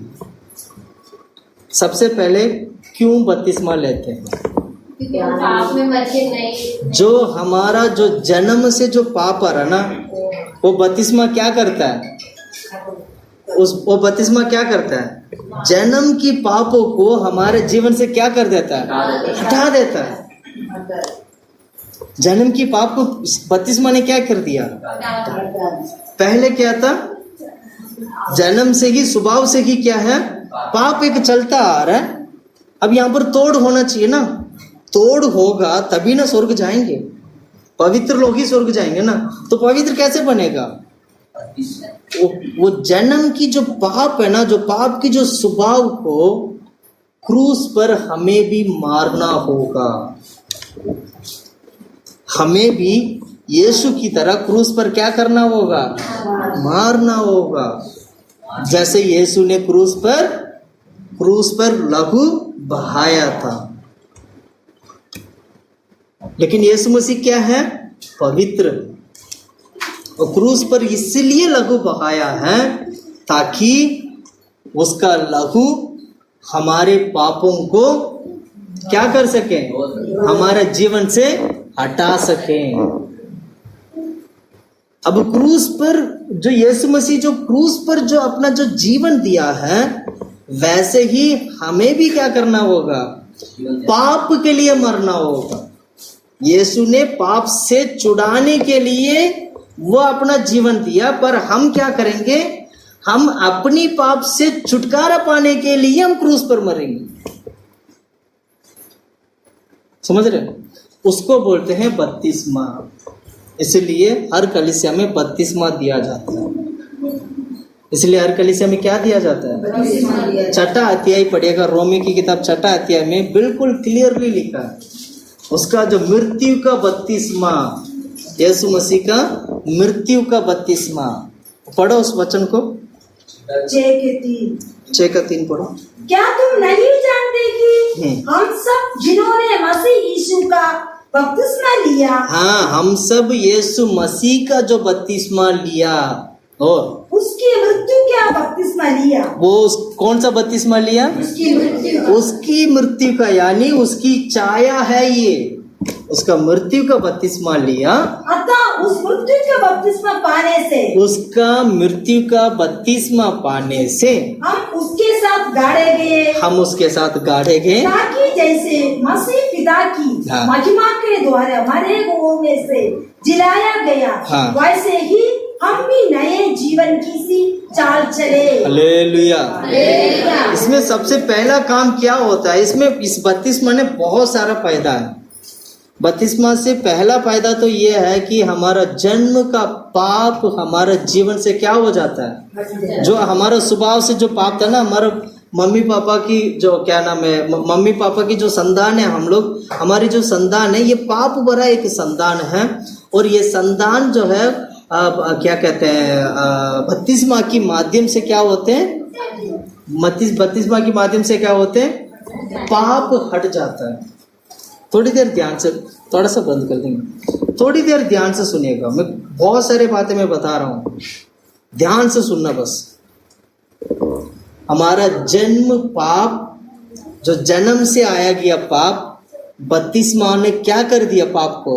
सबसे पहले क्यों बपतिस्मा लेते हैं? पाप में मर के नहीं, जो हमारा जो जन्म से जो पाप आ रहा ना, वो बपतिस्मा क्या करता है? वो बपतिस्मा क्या करता है? जन्म की पापों को हमारे जीवन से क्या कर देता है? हटा देता है। जन्म की पाप को बपतिस्मा ने क्या कर दिया? पहले क्या था? जन्म से ही, स्वभाव से ही क्या है? पाप एक चलता आ रहा है। अब यहाँ पर तोड़ होना चाहिए ना, तोड़ होगा तभी ना स्वर्ग जाएंगे, पवित्र लोग ही स्वर्ग जाएंगे ना। तो पवित्र कैसे बनेगा? वो जन्म की जो पाप है ना, जो पाप की जो स्वभाव को क्रूस पर हमें भी मारना होगा। हमें भी यीशु की तरह क्रूस पर क्या करना होगा? मारना होगा। जैसे यीशु ने क्रूस पर लहू बहाया था। लेकिन यीशु मसीह क्या है? पवित्र। और क्रूस पर इसलिए लहू बहाया है ताकि उसका लहू हमारे पापों को क्या कर सके? हमारे जीवन से हटा सके। अब क्रूस पर जो यीशु मसीह जो क्रूस पर जो अपना जो जीवन दिया है, वैसे ही हमें भी क्या करना होगा? पाप के लिए मरना होगा। यीशु ने पाप से छुड़ाने के लिए वो अपना जीवन दिया, पर हम क्या करेंगे? हम अपनी पाप से छुटकारा पाने के लिए हम क्रूस पर मरेंगे। समझ रहे हैं? उसको बोलते हैं बपतिस्मा। इसलिए हर कलीसिया में बपतिस्मा दिया जाता है। इसलिए हर कलीसिया में क्या दिया जाता है? छठा अध्याय पढ़िएगा, रोमी की किताब छठा अध्याय में बिल्कुल क्लियरली लिखा है उसका जो मृत्यु का बपतिस्मा, यीशु मसीह का मृत्यु का बपतिस्मा। पढ़ो उस वचन को, 6:3 पढ़ो। क्या तुम नहीं जानते कि हम सब जिन्होंने मसीह यीशु का बपतिस्मा लिया, हाँ, हम सब यीशु मसीह का जो बपतिस्मा लिया और उसकी मृत्यु क्या बपतिस्मा लिया? वो कौन सा बपतिस्मा लिया? उसकी मृत्यु का, यानी उसकी छाया है ये, उसका मृत्यु का बपतिस्मा लिया। अतः उस मृत्यु का बपतिस्मा पाने से, उसका मृत्यु का बपतिस्मा पाने से हम उसके साथ गाड़े गए, ताकि जैसे मसीह पिता की महिमा के द्वारा मरे हुओं में से जिलाया गया, वैसे ही हम भी नए जीवन की सी चाल चले। हालेलुया। इसमें सबसे पहला काम क्या होता है? इसमें इस बपतिस्मा ने बहुत सारा फायदा है। बपतिस्मा से पहला फायदा तो ये है कि हमारा जन्म का पाप हमारा जीवन से क्या हो जाता है? जो हमारा स्वभाव से जो पाप था ना, हमारा मम्मी पापा की जो क्या नाम है, मम्मी पापा की जो संतान है, हम लोग, हमारी जो संतान है, ये पाप भरा एक संतान है। और ये संतान जो है क्या कहते हैं, बपतिस्मा के माध्यम से क्या होते हैं? बपतिस्मा के माध्यम से क्या होते हैं? पाप हट जाता है। थोड़ी देर ध्यान से, थोड़ा सा बंद कर देंगे, थोड़ी देर ध्यान से सुनिएगा। मैं बहुत सारे बातें मैं बता रहा हूं, ध्यान से सुनना बस। हमारा जन्म पाप, जो जन्म से आया गया पाप, बपतिस्मा ने क्या कर दिया? पाप को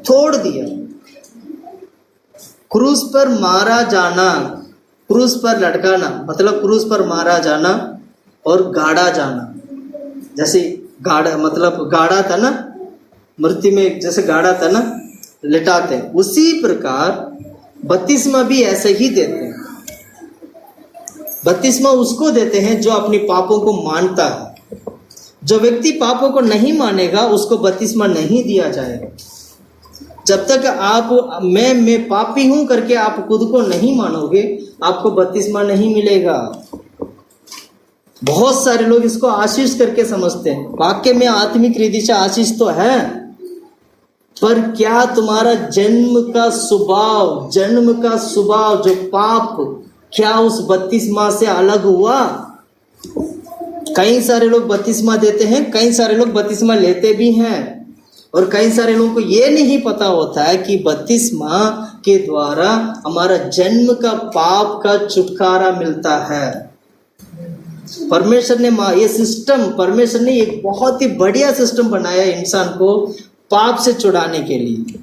छोड़ दिया। क्रूस पर मारा जाना, क्रूस पर लटकाना मतलब क्रूस पर मारा जाना और गाड़ा जाना। जैसे गाड़ा मतलब गाड़ा था ना, मृत्यु में जैसे गाड़ा था ना, लिटाते हैं, उसी प्रकार बपतिस्मा भी ऐसे ही देते हैं। बपतिस्मा उसको देते हैं जो अपने पापों को मानता है। जो व्यक्ति पापों को नहीं मानेगा उसको बपतिस्मा नहीं दिया जाएगा। जब तक आप मैं पापी हूं करके आप खुद को नहीं मानोगे, आपको बपतिस्मा नहीं मिलेगा। बहुत सारे लोग इसको आशीष करके समझते हैं। वाक्य में आत्मिक रीति से आशीष तो है, पर क्या तुम्हारा जन्म का स्वभाव जो पाप, क्या उस बपतिस्मा से अलग हुआ? कई सारे लोग बपतिस्मा देते हैं, कई सारे लोग बपतिस्मा लेते भी हैं, और कई सारे लोगों को ये नहीं पता होता है कि बपतिस्मा के द्वारा हमारा जन्म का पाप का छुटकारा मिलता है। परमेश्वर ने ये सिस्टम, परमेश्वर ने एक बहुत ही बढ़िया सिस्टम बनाया इंसान को पाप से छुड़ाने के लिए।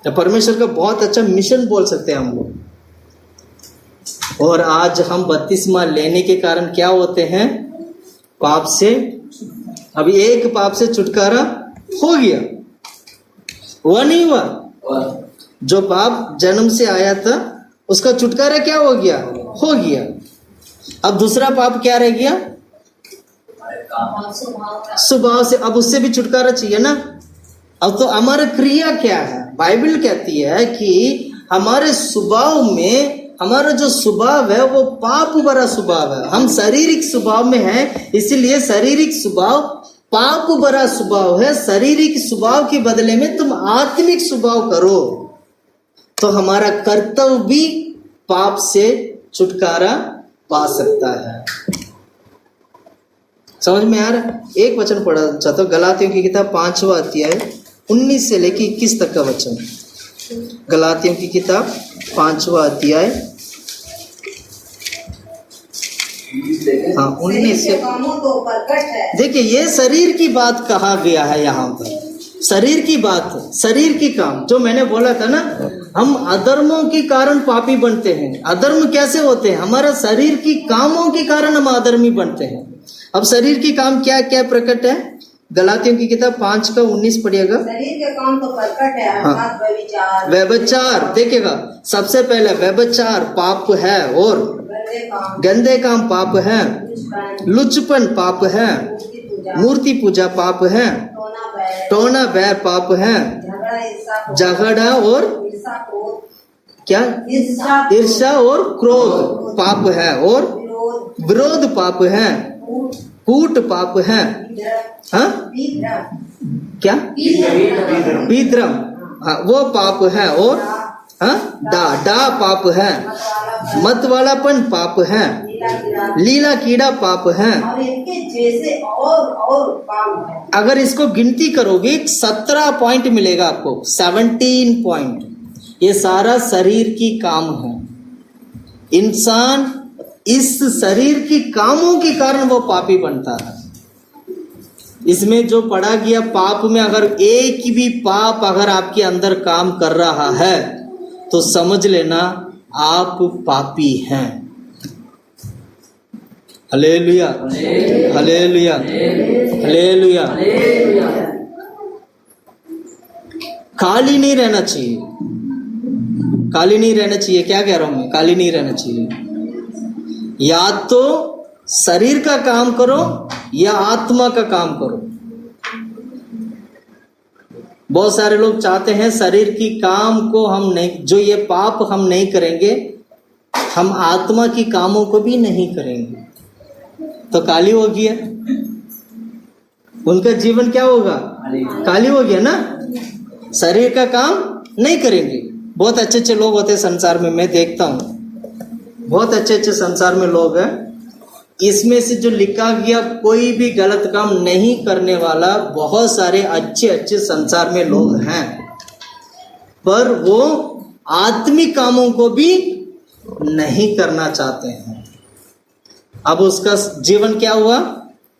तो परमेश्वर का बहुत अच्छा मिशन बोल सकते हैं हम लोग। और आज हम बपतिस्मा लेने के कारण क्या होते हैं? पाप से, अभी एक पाप से छुटकारा हो गया, हुआ नहीं हुआ? जो पाप जन्म से आया था उसका छुटकारा क्या हो गया? हो गया। अब दूसरा पाप क्या रह गया? स्वभाव से। अब उससे भी छुटकारा चाहिए ना। अब तो हमारा क्रिया क्या है? बाइबल कहती है कि हमारे स्वभाव में, हमारा जो स्वभाव है वो पाप भरा स्वभाव है। हम शारीरिक स्वभाव में हैं, इसलिए शारीरिक स्वभाव पाप भरा स्वभाव है। शारीरिक स्वभाव के बदले में तुम आत्मिक स्वभाव करो तो हमारा कर्तव्य भी पाप से छुटकारा पा सकता है। समझ में आ रहा? एक वचन पढ़ा चाहता हूं, गलातियों की किताब 5वां अध्याय 19 से लेकर 21 तक का वचन। गलातियों की किताब 5वां अध्याय, हाँ 19 से। देखिए ये शरीर की बात कहा गया है यहाँ पर, शरीर की बात, शरीर की काम। जो मैंने बोला था ना, हम अधर्मों के कारण पापी बनते हैं। अधर्म कैसे होते हैं? हमारा शरीर की कामों के कारण हम अधर्मी बनते हैं। अब शरीर की काम क्या क्या प्रकट है? गलातियों की किताब 5 का 19 पढ़िएगा। शरीर के काम तो प्रकट है, अर्थात व्यभिचार। व्यभिचार देखिएगा, सबसे पहले व्यभिचार पाप है, और गंदे काम पाप है, लुचपन पाप है, मूर्ति पूजा पाप है, टोना बैर पाप है, झगड़ा और क्या? ईर्ष्या और क्रोध पाप है, और विरोध पाप है, कूट पाप है, हाँ क्या? विद्रम, हाँ वो पाप है, और हाँ डा पाप है, मत वालापन पाप है, लीला कीड़ा पाप है। और इनके जैसे और काम है। अगर इसको गिनती करोगे 17 पॉइंट मिलेगा आपको, 17 पॉइंट। ये सारा शरीर की काम है। इंसान इस शरीर की कामों के कारण वो पापी बनता है। इसमें जो पढ़ा गया पाप में, अगर एक भी पाप अगर आपके अंदर काम कर रहा है तो समझ लेना आप पापी हैं। Hallelujah, hallelujah, hallelujah. खाली नहीं रहना चाहिए, खाली नहीं रहना चाहिए। क्या कह रहा हूं मैं? खाली नहीं रहना चाहिए। या तो शरीर का काम करो या आत्मा का काम करो। बहुत सारे लोग चाहते हैं शरीर की काम को हम नहीं, जो ये पाप हम नहीं करेंगे, हम आत्मा की कामों को भी नहीं करेंगे तो काली हो गया, उनका जीवन क्या होगा? काली हो गया ना। शरीर का काम नहीं करेंगे। बहुत अच्छे अच्छे लोग होते हैं संसार में, मैं देखता हूँ बहुत अच्छे अच्छे संसार में लोग हैं, इसमें से जो लिखा गया कोई भी गलत काम नहीं करने वाला बहुत सारे अच्छे अच्छे संसार में लोग हैं, पर वो आत्मिक कामों को भी नहीं करना चाहते हैं। अब उसका जीवन क्या हुआ?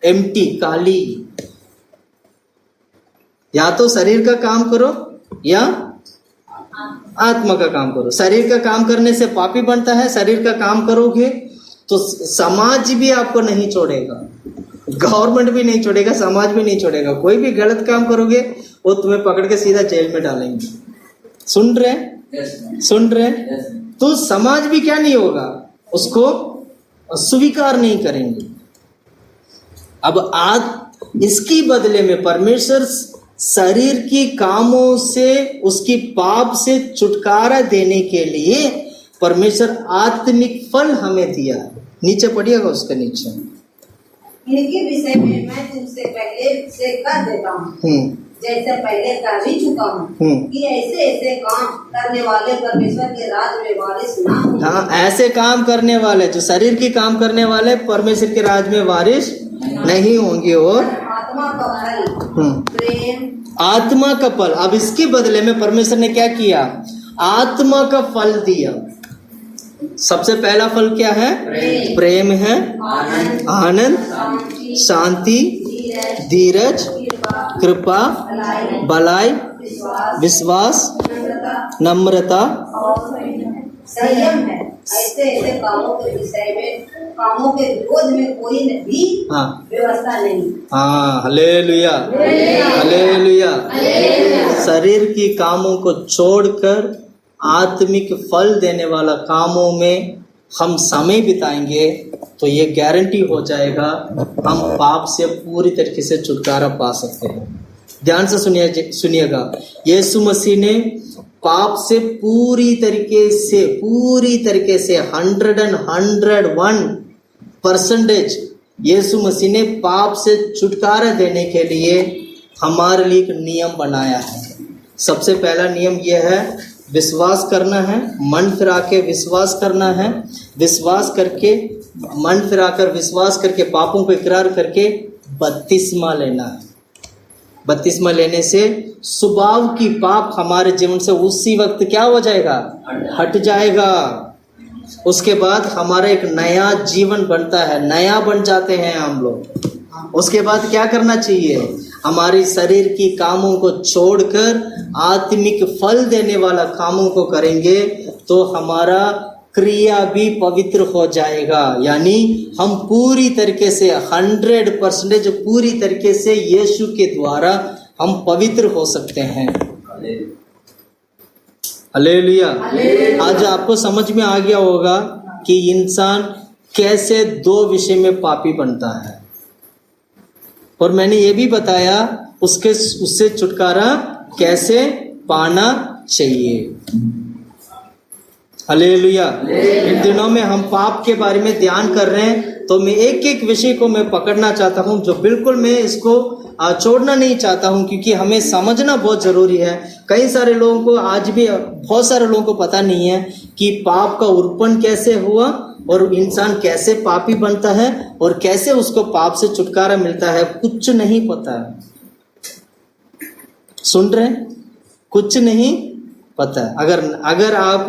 एम्प्टी, खाली। या तो शरीर का काम करो या आत्मा का काम करो। शरीर का काम करने से पापी बनता है, शरीर का काम करोगे तो समाज भी आपको नहीं छोड़ेगा, गवर्नमेंट भी नहीं छोड़ेगा, समाज भी नहीं छोड़ेगा। कोई भी गलत काम करोगे वो तुम्हें पकड़ के सीधा जेल में डालेंगे। सुन रहे सुन रहे तो समाज भी क्या नहीं होगा, उसको स्वीकार नहीं करेंगे। अब आज इसकी बदले में परमेश्वर शरीर की कामों से, उसकी पाप से छुटकारा देने के लिए परमेश्वर आत्मिक फल हमें दिया। नीचे पढ़िएगा उसके नीचे। इनके विषय में मैं तुमसे पहले से कह देता हूँ, जैसे पहले कर भी चुका हूँ, कि ऐसे ऐसे काम करने वाले परमेश्वर के राज में वारिस ना होंगे। हाँ, ऐसे काम करने वाले, जो शरीर की काम करने वाले परमेश्वर के राज में वारिस नहीं होंगे। और आत्मा का फल प्रेम, आत्मा का फल। अब इसके बदले में परमेश्वर ने क्या किया? आत्मा का फल दिया। सबसे पहला फल क्या है? प्रेम है, आनंद, शांति, धीरज, कृपा, भलाई, विश्वास, नम्रता, संयम है। ऐसे ऐसे कामों के विषय में, कामों के विरोध में कोई भी व्यवस्था नहीं। हाँ, हालेलुया, हालेलुया। शरीर की कामों को छोड़कर आत्मिक फल देने वाला कामों में हम समय बिताएंगे तो ये गारंटी हो जाएगा हम पाप से पूरी तरीके से छुटकारा पा सकते हैं। ध्यान से सुनिएगा, यीशु मसीह ने पाप से पूरी तरीके से 101% यीशु मसीह ने पाप से छुटकारा देने के लिए हमारे लिए एक नियम बनाया है। सबसे पहला नियम यह है, विश्वास करना है, मन फिरा के विश्वास करना है, विश्वास करके मन फिराकर विश्वास करके पापों को इकरार करके बपतिस्मा लेना है। बपतिस्मा लेने से स्वभाव की पाप हमारे जीवन से उसी वक्त क्या हो जाएगा? हट जाएगा। उसके बाद हमारा एक नया जीवन बनता है, नया बन जाते हैं हम लोग। उसके बाद क्या करना चाहिए? हमारी शरीर की कामों को छोड़कर आत्मिक फल देने वाला कामों को करेंगे तो हमारा क्रिया भी पवित्र हो जाएगा। यानी हम पूरी तरीके से 100% पूरी तरीके से यीशु के द्वारा हम पवित्र हो सकते हैं। हालेलुया। आज आपको समझ में आ गया होगा कि इंसान कैसे 2 विषय में पापी बनता है, और मैंने ये भी बताया उससे छुटकारा कैसे पाना चाहिए। हालेलुया। इन दिनों में हम पाप के बारे में ध्यान कर रहे हैं, तो मैं एक एक विषय को मैं पकड़ना चाहता हूं, जो बिल्कुल मैं इसको छोड़ना नहीं चाहता हूं, क्योंकि हमें समझना बहुत जरूरी है। कई सारे लोगों को, आज भी बहुत सारे लोगों को पता नहीं है कि पाप का उर्पण कैसे हुआ और इंसान कैसे पापी बनता है और कैसे उसको पाप से छुटकारा मिलता है। कुछ नहीं पता है। सुन रहे? कुछ नहीं पता है। अगर आप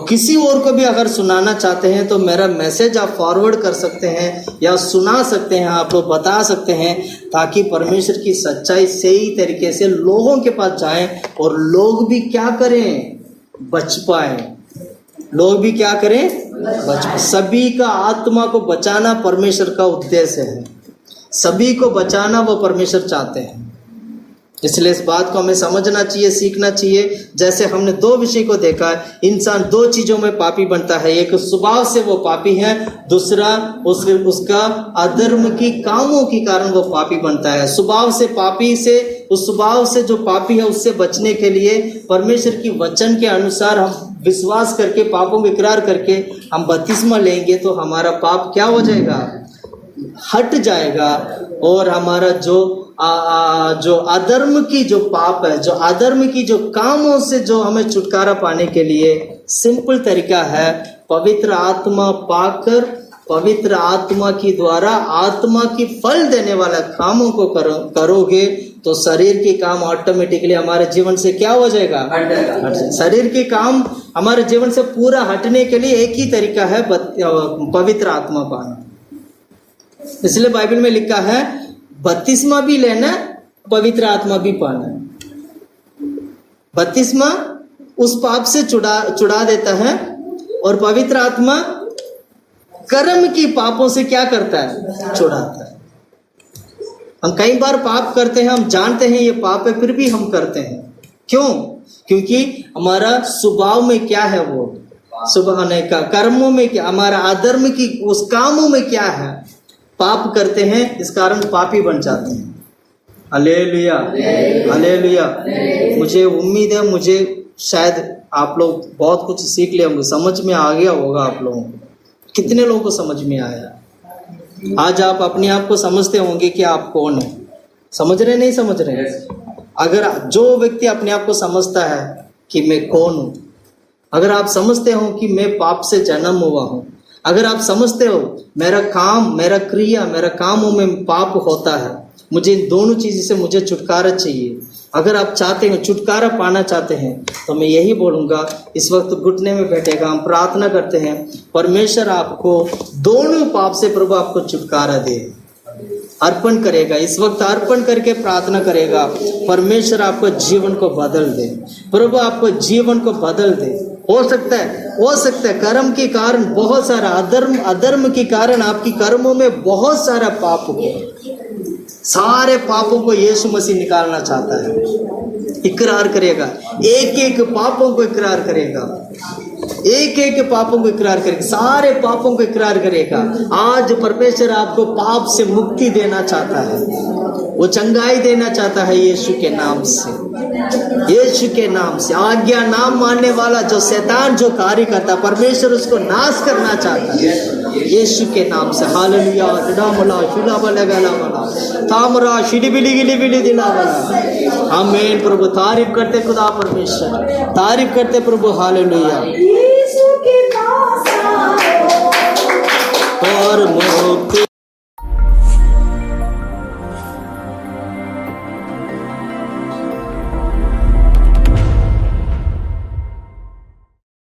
किसी और को भी अगर सुनाना चाहते हैं तो मेरा मैसेज आप फॉरवर्ड कर सकते हैं या सुना सकते हैं, आप लोग बता सकते हैं, ताकि परमेश्वर की सच्चाई सही तरीके से लोगों के पास जाए और लोग भी क्या करें? बच पाए। लोग भी क्या करें? बच पाए। सभी का आत्मा को बचाना परमेश्वर का उद्देश्य है। सभी को बचाना वो परमेश्वर चाहते हैं। इसलिए इस बात को हमें समझना चाहिए, सीखना चाहिए। जैसे हमने 2 विषय को देखा है, इंसान 2 चीजों में पापी बनता है। एक स्वभाव से वो पापी है, दूसरा उसका अधर्म की कामों के कारण वो पापी बनता है। स्वभाव से पापी से, उस स्वभाव से जो पापी है उससे बचने के लिए परमेश्वर की वचन के अनुसार हम विश्वास करके, पापों को इकरार करके हम बपतिस्मा लेंगे तो हमारा पाप क्या हो जाएगा? हट जाएगा। और हमारा जो अधर्म की जो पाप है, जो अधर्म की जो कामों से जो हमें छुटकारा पाने के लिए सिंपल तरीका है, पवित्र आत्मा पाकर पवित्र आत्मा की द्वारा आत्मा की फल देने वाला कामों को करोगे तो शरीर के काम ऑटोमेटिकली हमारे जीवन से क्या हो जाएगा, हट जाएगा। शरीर के काम हमारे जीवन से पूरा हटने के लिए एक ही तरीका है, पवित्र आत्मा पाना। इसलिए बाइबल में लिखा है बपतिस्मा भी लेना, पवित्र आत्मा भी पाना। बपतिस्मा उस पाप से छुड़ा देता है और पवित्र आत्मा कर्म की पापों से क्या करता है, छुड़ाता है। हम कई बार पाप करते हैं, हम जानते हैं ये पाप है, फिर भी हम करते हैं। क्यों? क्योंकि हमारा स्वभाव में क्या है, वो सुबह का कर्मों में क्या, हमारा अधर्म की उस कामों में क्या है, पाप करते हैं, इस कारण पापी बन जाते हैं। Hallelujah, hallelujah. मुझे उम्मीद है मुझे शायद आप लोग बहुत कुछ सीख लिए होंगे, समझ में आ गया होगा आप लोगों को। कितने लोगों को समझ में आया? आज आप अपने आप को समझते होंगे कि आप कौन है। समझ रहे नहीं समझ रहे? अगर जो व्यक्ति अपने आप को समझता है कि मैं कौन हूं, अगर आप समझते हो कि मैं पाप से जन्म हुआ हूं, अगर आप समझते हो मेरा काम, मेरा क्रिया, मेरा कामों में पाप होता है, मुझे इन दोनों चीज़ से मुझे छुटकारा चाहिए, अगर आप चाहते हो छुटकारा पाना चाहते हैं, तो मैं यही बोलूँगा, इस वक्त घुटने में बैठेगा, हम प्रार्थना करते हैं, परमेश्वर आपको दोनों पाप से प्रभु आपको छुटकारा दे, अर्पण करेगा। इस वक्त अर्पण करके प्रार्थना करेगा, परमेश्वर आपको जीवन को बदल दे, प्रभु आपको जीवन को बदल दे। हो सकता है कर्म के कारण बहुत सारा अधर्म के कारण आपकी कर्मों में बहुत सारा पाप हो, सारे पापों को यीशु मसीह निकालना चाहता है। इकरार करेगा, एक एक पापों को इकरार करेगा, एक एक पापों को इकरार करेगा, सारे पापों को इकरार करेगा। आज परमेश्वर आपको पाप से मुक्ति देना चाहता है, वो चंगाई देना चाहता है यीशु के नाम से, यीशु के नाम से। आज्ञा नाम मानने वाला जो शैतान जो कार्य करता, परमेश्वर उसको नाश करना चाहता है यीशु के नाम से। हालेलुया। डडामला शुलाबलगला वाला तामरा शिडिबिली गिलिबिली दिला वाला। आमीन। प्रभु तारीफ करते खुदा परमेश्वर, तारीफ करते प्रभु। हालेलुया। यीशु के पास आओ और मुक्ति